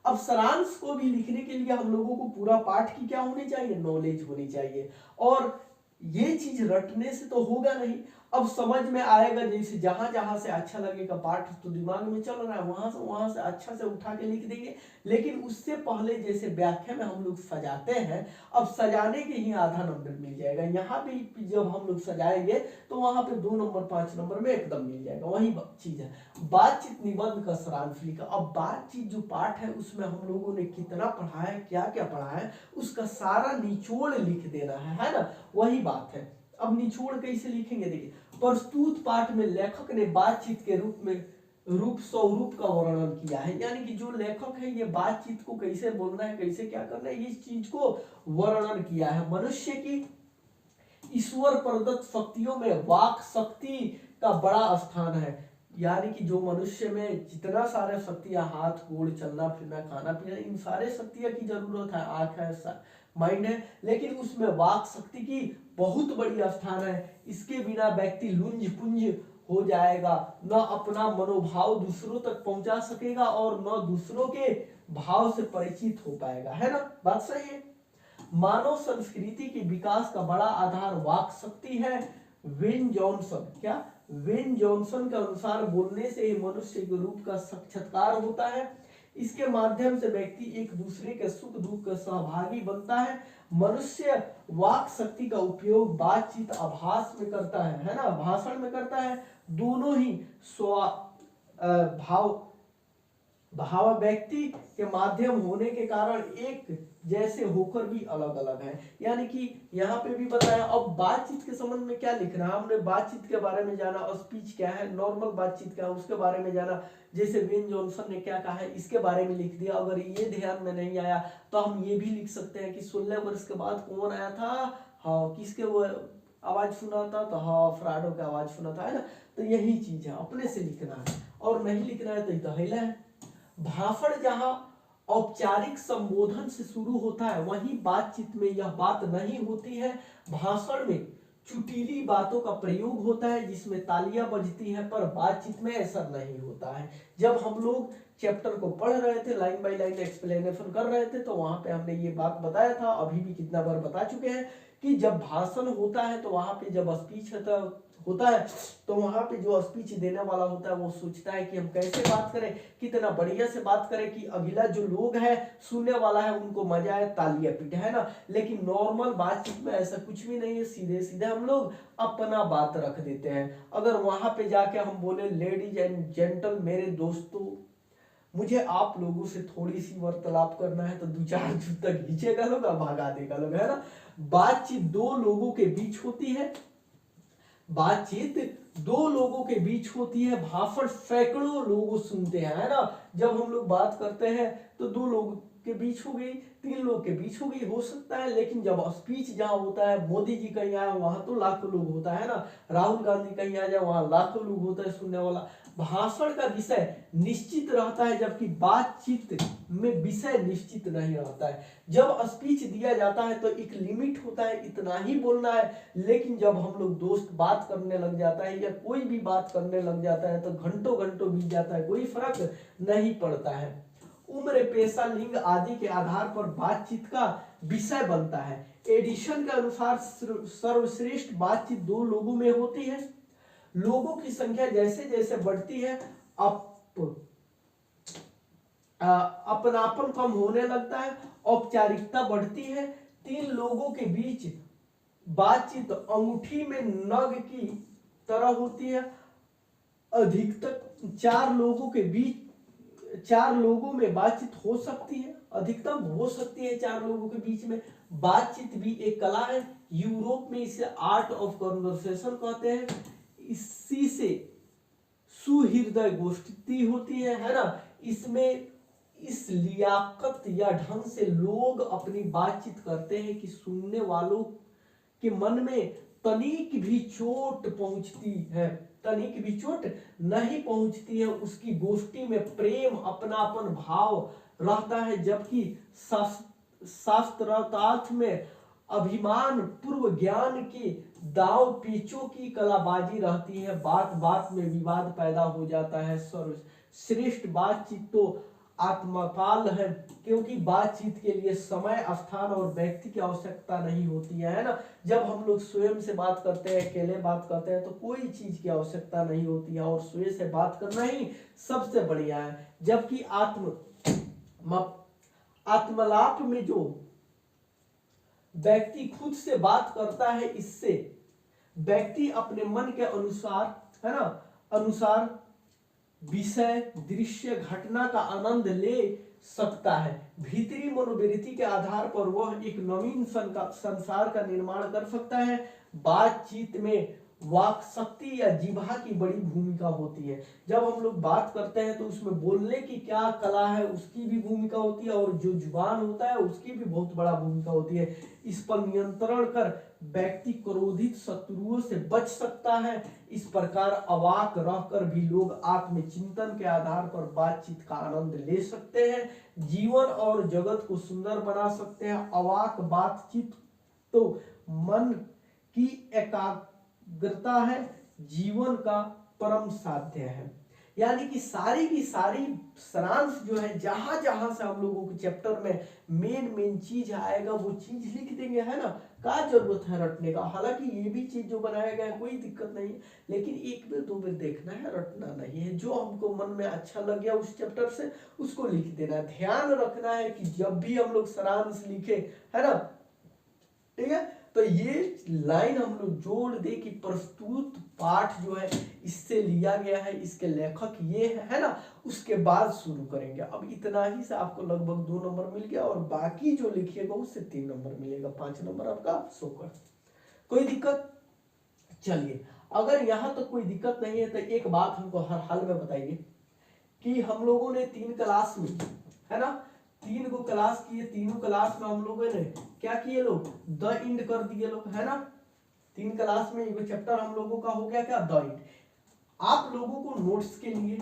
अब सारांश को भी लिखने के लिए हम लोगों को पूरा पाठ की क्या होनी चाहिए, नॉलेज होनी चाहिए। और ये चीज रटने से तो होगा नहीं, अब समझ में आएगा। जैसे जहां जहां से अच्छा लगेगा पाठ तो दिमाग में चल रहा है, वहां से अच्छा से उठा के लिख देंगे। लेकिन उससे पहले जैसे व्याख्या में हम लोग सजाते हैं, अब सजाने के ही आधा नंबर मिल जाएगा। यहाँ भी जब हम लोग सजाएंगे तो वहां पे 2 नंबर 5 नंबर में एकदम मिल जाएगा। वही चीज है। बातचीत निबंध का सारांश लिखा। अब बातचीत जो पाठ है उसमें हम लोगों ने कितना पढ़ा है, क्या क्या पढ़ा है, उसका सारा निचोड़ लिख देना है ना। वही बात है। अब निचोड़ कैसे लिखेंगे, देखिए, प्रस्तुत पाठ में लेखक ने बातचीत के स्वरूप का वर्णन किया है। यानी कि जो लेखक है ये बातचीत को कैसे बोलना है, कैसे क्या करना है, इस चीज को वर्णन किया है। मनुष्य की ईश्वर प्रदत्त शक्तियों में वाक शक्ति का बड़ा स्थान है। यानी कि जो मनुष्य में जितना सारे शक्तियां, हाथ गोड़, चलना फिरना, खाना पीना, इन सारे शक्तियां की जरूरत है, आंख है, माइंड है, लेकिन उसमें वाक शक्ति की बहुत बड़ी स्थान है। इसके बिना व्यक्ति लुंज पुंज हो जाएगा, न अपना मनोभाव दूसरों तक पहुंचा सकेगा और न दूसरों के भाव से परिचित हो पाएगा, है ना। बात सही है। मानव संस्कृति के विकास का बड़ा आधार वाक शक्ति है। वेन जॉनसन के अनुसार बोलने से ही मनुष्य के रूप का साक्षात्कार होता है। इसके माध्यम से व्यक्ति एक दूसरे के सुख दुख का सहभागी बनता है। मनुष्य वाक शक्ति का उपयोग बातचीत आभास में करता है ना, भाषण में करता है। दोनों ही भाव व्यक्ति के माध्यम होने के कारण एक जैसे होकर भी अलग अलग है। यानी कि यहाँ पे भी बताया। अब बातचीत के संबंध में क्या लिखना है, हमने बातचीत के बारे में जाना, स्पीच क्या है, नॉर्मल बातचीत क्या है, उसके बारे में जाना। जैसे वेन जॉनसन ने क्या कहा है इसके बारे में लिख दिया। अगर ये ध्यान में नहीं आया तो हम ये भी लिख सकते हैं कि 16 वर्ष के बाद कौन आया था, हाँ, किसके वो आवाज सुना था, तो हाँ, फ्राडो की आवाज सुना था, है ना। तो यही चीज है, अपने से लिखना है, और नहीं लिखना है तो दहला है। भाषण जहां औपचारिक संबोधन से शुरू होता है, वहीं बातचीत में यह बात नहीं होती है। भाषण में चुटीली बातों का प्रयोग होता है जिसमें तालियां बजती हैं, पर बातचीत में ऐसा नहीं होता है। जब हम लोग चैप्टर को पढ़ रहे थे, लाइन बाय लाइन एक्सप्लेनेशन कर रहे थे, तो वहां पे हमने ये बात बताया था, अभी भी कितना बार बता चुके हैं कि जब भाषण होता है तो वहां पे जब स्पीच होता है तो वहां पे जो स्पीच देने वाला होता है वो सोचता है कि हम कैसे बात करें, कितना बढ़िया से बात करें कि अगला जो लोग है सुनने वाला है उनको मजा आए, तालियां पीटे, है ना। लेकिन नॉर्मल बातचीत में ऐसा कुछ भी नहीं है, सीधे सीधे हम लोग अपना बात रख देते हैं। अगर वहां पे जाके हम बोले लेडीज एंड जेंटल मेरे दोस्तों, मुझे आप लोगों से थोड़ी सी वार्तालाप करना है, तो 2-4 जूता खींचेगा लोग और भगा देगा लोग, है ना। बातचीत दो लोगों के बीच होती है, बातचीत दो लोगों के बीच होती है, भाषण सैकड़ों लोग सुनते हैं, है ना। जब हम लोग बात करते हैं तो 2 लोग के बीच हो गई, 3 लोग के बीच हो गई, हो सकता है। लेकिन जब स्पीच जहां होता है, मोदी जी कहीं आए वहां तो लाखों लोग होता है ना, राहुल गांधी कहीं आ जाए वहां लाखों लोग होता है सुनने वाला। भाषण का विषय निश्चित रहता है, जबकि बातचीत में विषय निश्चित नहीं रहता है। जब स्पीच दिया जाता है तो एक लिमिट होता है, इतना ही बोलना है। लेकिन जब हम लोग दोस्त बात करने लग जाता है या कोई भी बात करने लग जाता है तो घंटों घंटों बीत जाता है, कोई फर्क नहीं पड़ता है। उम्र, पेशा, लिंग आदि के आधार पर बातचीत का विषय बनता है। एडिशन के अनुसार सर्वश्रेष्ठ बातचीत 2 लोगों में होती है। लोगों की संख्या जैसे जैसे बढ़ती है अपनापन कम होने लगता है, औपचारिकता बढ़ती है। 3 लोगों के बीच बातचीत अंगूठी में नग की तरह होती है। अधिकतम 4 लोगों में बातचीत हो सकती है, अधिकतम हो सकती है 4 लोगों के बीच में। बातचीत भी एक कला है, यूरोप में इसे आर्ट ऑफ कन्वर्सेशन कहते हैं। इसी से सुहृदय गोष्ठी होती है ना। इसमें इस लियाकत या ढंग से लोग अपनी बातचीत करते हैं कि सुनने वालों के मन में तनिक भी चोट पहुंचती है, तनिक भी चोट नहीं पहुंचती है। उसकी गोष्ठी में प्रेम, अपनापन भाव रहता है, जबकि शास्त्रार्थ में अभिमान, पूर्व ज्ञान की दाव पेचों की कलाबाजी रहती है। बात बात में विवाद पैदा हो जाता है। सर्वश्रेष्ठ बातचीत तो आत्मकाल है, क्योंकि बातचीत के लिए समय, स्थान और व्यक्ति की आवश्यकता नहीं होती है ना। जब हम लोग स्वयं से बात करते हैं, अकेले बात करते हैं, तो कोई चीज की आवश्यकता नहीं होती है और स्वयं से बात करना ही सबसे बढ़िया है। जबकि आत्मलाप में जो व्यक्ति खुद से बात करता है, इससे व्यक्ति अपने मन के अनुसार, है ना, अनुसार विषय, दृश्य, घटना का आनंद ले सकता है। भीतरी मनोवृत्ति के आधार पर वह एक नवीन संसार का निर्माण कर सकता है। बातचीत में वाक शक्ति या जिह्वा की बड़ी भूमिका होती है। जब हम लोग बात करते हैं तो उसमें बोलने की क्या कला है उसकी भी भूमिका होती है, और जो जुबान होता है उसकी भी बहुत बड़ा भूमिका होती है। इस पर नियंत्रण कर व्यक्ति क्रोधित शत्रुओं से बच सकता है। इस प्रकार अवाक रहकर भी लोग आत्मचिंतन के आधार पर बातचीत का आनंद ले सकते हैं, जीवन और जगत को सुंदर बना सकते हैं। अवाक बातचीत तो मन की एकाग्रता है, जीवन का परम साध्य है। यानी कि सारी की सारी सारांश जो है, जहां जहां से हम लोगों के चैप्टर में मेन चीज आएगा वो चीज लिख देंगे, है ना। क्या जरूरत है रटने का। हालांकि ये भी चीज जो बनाया गया है कोई दिक्कत नहीं है, लेकिन 1 बार 2 बार देखना है, रटना नहीं है। जो हमको मन में अच्छा लग गया उस चैप्टर से उसको लिख देना है। ध्यान रखना है कि जब भी हम लोग सारांश लिखे, है ना, ठीक है, तो ये लाइन हम लोग जोड़ दे कि प्रस्तुत पाठ जो है इससे लिया गया है, इसके लेखक ये है ना। उसके बाद शुरू करेंगे। अब इतना ही से आपको लगभग 2 नंबर मिल गया, और बाकी जो लिखिएगा उससे 3 नंबर मिलेगा, 5 नंबर आपका शो कर। कोई दिक्कत? चलिए, अगर यहां तक कोई दिक्कत नहीं है तो एक बात हमको हर हाल में बताइए कि हम लोगों ने 3 क्लास में, है ना, 3 को क्लास किए, तीनों क्लास में हम लोगों ने क्या किए लोग, द इंड कर दिए लोग, है ना। 3 क्लास में ये चैप्टर हम लोगों का हो गया क्या, द इंड। आप लोगों को नोट्स के लिए,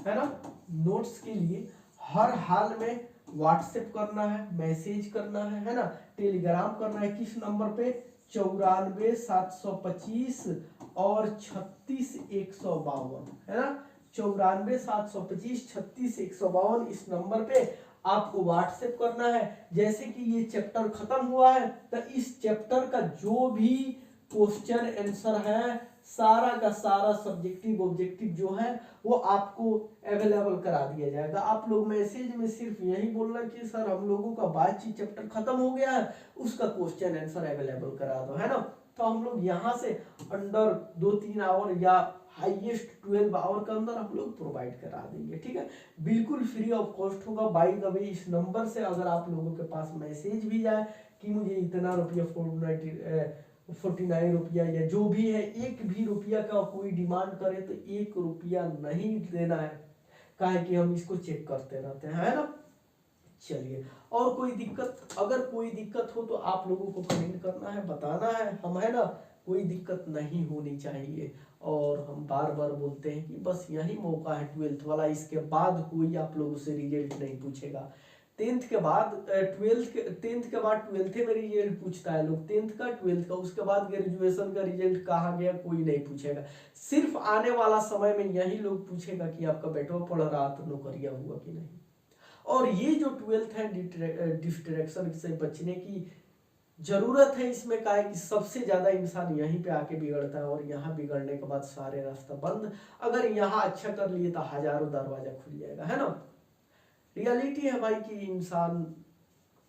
है ना, नोट्स के लिए हर हाल में व्हाट्सएप करना है, मैसेज करना है ना, टेलीग्राम करना है। किस नंबर पे, 94,725 और 36,152, है ना। 94,725 36,152 इस नंबर पे आपको व्हाट्सएप करना है। जैसे कि ये चैप्टर खत्म हुआ है तो इस चैप्टर का जो भी क्वेश्चन आंसर है सारा का सारा सब्जेक्टिव ऑब्जेक्टिव जो है वो आपको अवेलेबल करा दिया जाएगा। आप लोग मैसेज में सिर्फ यही बोलना कि सर हम लोगों का बातचीत चैप्टर खत्म हो गया है, उसका क्वेश्चन आंसर अवेलेबल करा दो, है ना। तो हम लोग यहाँ से अंडर 2-3 आवर या हाईएस्ट 12 आवर के अंदर हम लोग प्रोवाइड करा देंगे, ठीक है। बिल्कुल फ्री ऑफ कॉस्ट होगा। बाय द वे इस नंबर से अगर आप लोगों के पास मैसेज भी जाए कि मुझे इतना रुपया 49 रुपया या जो भी है, एक भी रुपया का कोई डिमांड करे तो 1 रुपया नहीं देना है, काहे कि हम इसको चेक करते रहते हैं, है ना। चलिए, और कोई दिक्कत, अगर कोई दिक्कत हो तो आप लोगों को कमेंट करना है, बताना है, हम है ना, कोई दिक्कत नहीं होनी चाहिए। और हम बार बार बोलते हैं कि बस यही मौका है 12th वाला, इसके बाद कोई आप लोगों से रिजल्ट नहीं पूछेगा। 10th के बाद 10th के बाद 12th में रिजल्ट पूछता है लोग, 10th का 12th का, उसके बाद ग्रेजुएशन का रिजल्ट कहाँ गया कोई नहीं पूछेगा। सिर्फ आने वाला समय में यही लोग पूछेगा कि आपका बेटा पढ़ रहा तो नौकरियां हुआ कि नहीं। और ये जो 12th है डिस्ट्रैक्शन से बचने की जरूरत है इसमें, का है कि सबसे ज्यादा इंसान यहीं पे आके बिगड़ता है और यहाँ बिगड़ने के बाद सारे रास्ता बंद। अगर यहाँ अच्छा कर लिए तो हजारों दरवाजा खुल जाएगा, है ना। रियलिटी है भाई कि इंसान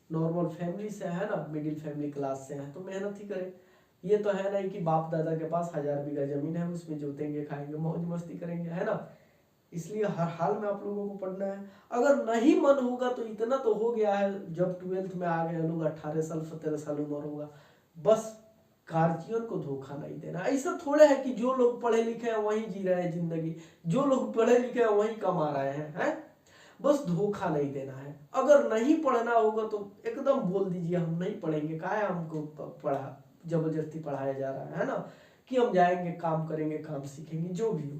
नॉर्मल फैमिली से है ना, मिडिल फैमिली क्लास से है तो मेहनत ही करे। ये तो है नहीं कि बाप दादा के पास 1000 बीघा जमीन है, उसमें जोतेंगे खाएंगे मौज मस्ती करेंगे, है ना। इसलिए हर हाल में आप लोगों को पढ़ना है। अगर नहीं मन होगा तो इतना तो हो गया है, जब 12th में आ गए लोग 18 साल 17 साल उम्र होगा, बस गार्जियन को धोखा नहीं देना। ऐसा थोड़ा है कि जो लोग पढ़े लिखे हैं वही जी रहे हैं जिंदगी, जो लोग पढ़े लिखे हैं वही कमा रहे हैं। बस धोखा नहीं देना है। अगर नहीं पढ़ना होगा तो एकदम बोल दीजिए हम नहीं पढ़ेंगे, काहे हमको पढ़ा जबरदस्ती पढ़ाया जा रहा है ना, कि हम जाएंगे काम करेंगे काम सीखेंगे जो भी हो।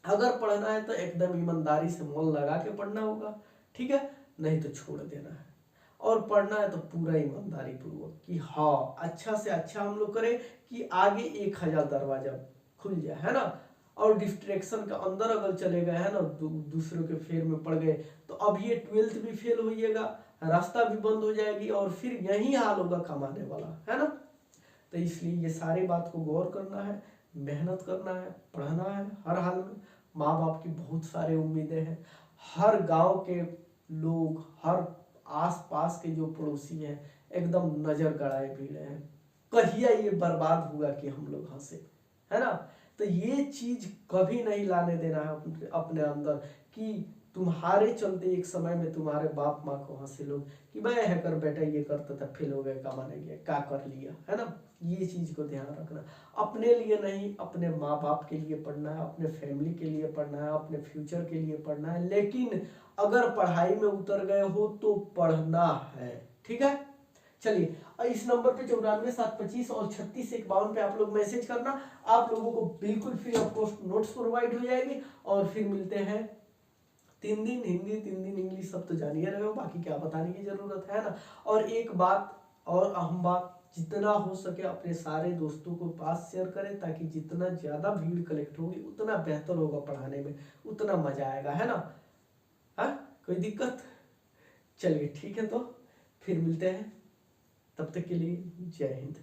अगर पढ़ना है तो एकदम ईमानदारी से मन लगा के पढ़ना होगा, ठीक है, नहीं तो छोड़ देना है। और पढ़ना है तो पूरा ईमानदारी पूर्वक कि हाँ अच्छा से अच्छा हम लोग करें कि आगे 1000 दरवाजा खुल जाए, है ना। और डिस्ट्रैक्शन के अंदर अगर चले गए है ना, दूसरों के फेर में पड़ गए तो अब ये 12th भी फेल होइएगा, रास्ता भी बंद हो जाएगी और फिर यही हाल होगा कमाने वाला, है ना। तो इसलिए ये सारी बात को गौर करना है, मेहनत करना है, पढ़ना है हर हाल में। माँ बाप की बहुत सारे उम्मीदें हैं, हर गांव के लोग, हर आस पास के जो पड़ोसी हैं एकदम नजर गड़ाए पीड़े हैं, कहिया ये बर्बाद हुआ कि हम लोग हंसे, है ना। तो ये चीज कभी नहीं लाने देना है अपने अंदर कि तुम्हारे चलते एक समय में तुम्हारे बाप माँ को हंसे लोग कि भाई हैकर बेटा ये करता था फेल हो गया कमाने गया क्या कर लिया, है ना। ये चीज को ध्यान रखना, अपने लिए नहीं अपने माँ बाप के लिए पढ़ना है, अपने फैमिली के लिए पढ़ना है, अपने फ्यूचर के लिए पढ़ना है। लेकिन अगर पढ़ाई में उतर गए हो तो पढ़ना है, ठीक है। चलिए, इस नंबर पे 94,725 और 36,152 पे आप लोग मैसेज करना, आप लोगों को बिल्कुल free of cost notes provide हो जाएगी। और फिर मिलते हैं 3 दिन हिंदी 3 दिन इंग्लिश, सब तो जानिए रहे हो, बाकी क्या बताने की जरूरत है ना। और एक बात और अहम बात, जितना हो सके अपने सारे दोस्तों को पास शेयर करें ताकि जितना ज्यादा भीड़ कलेक्ट होगी उतना बेहतर होगा पढ़ाने में, उतना मजा आएगा, है ना। हाँ, कोई दिक्कत? चलिए ठीक है, तो फिर मिलते हैं, तब तक के लिए जय हिंद।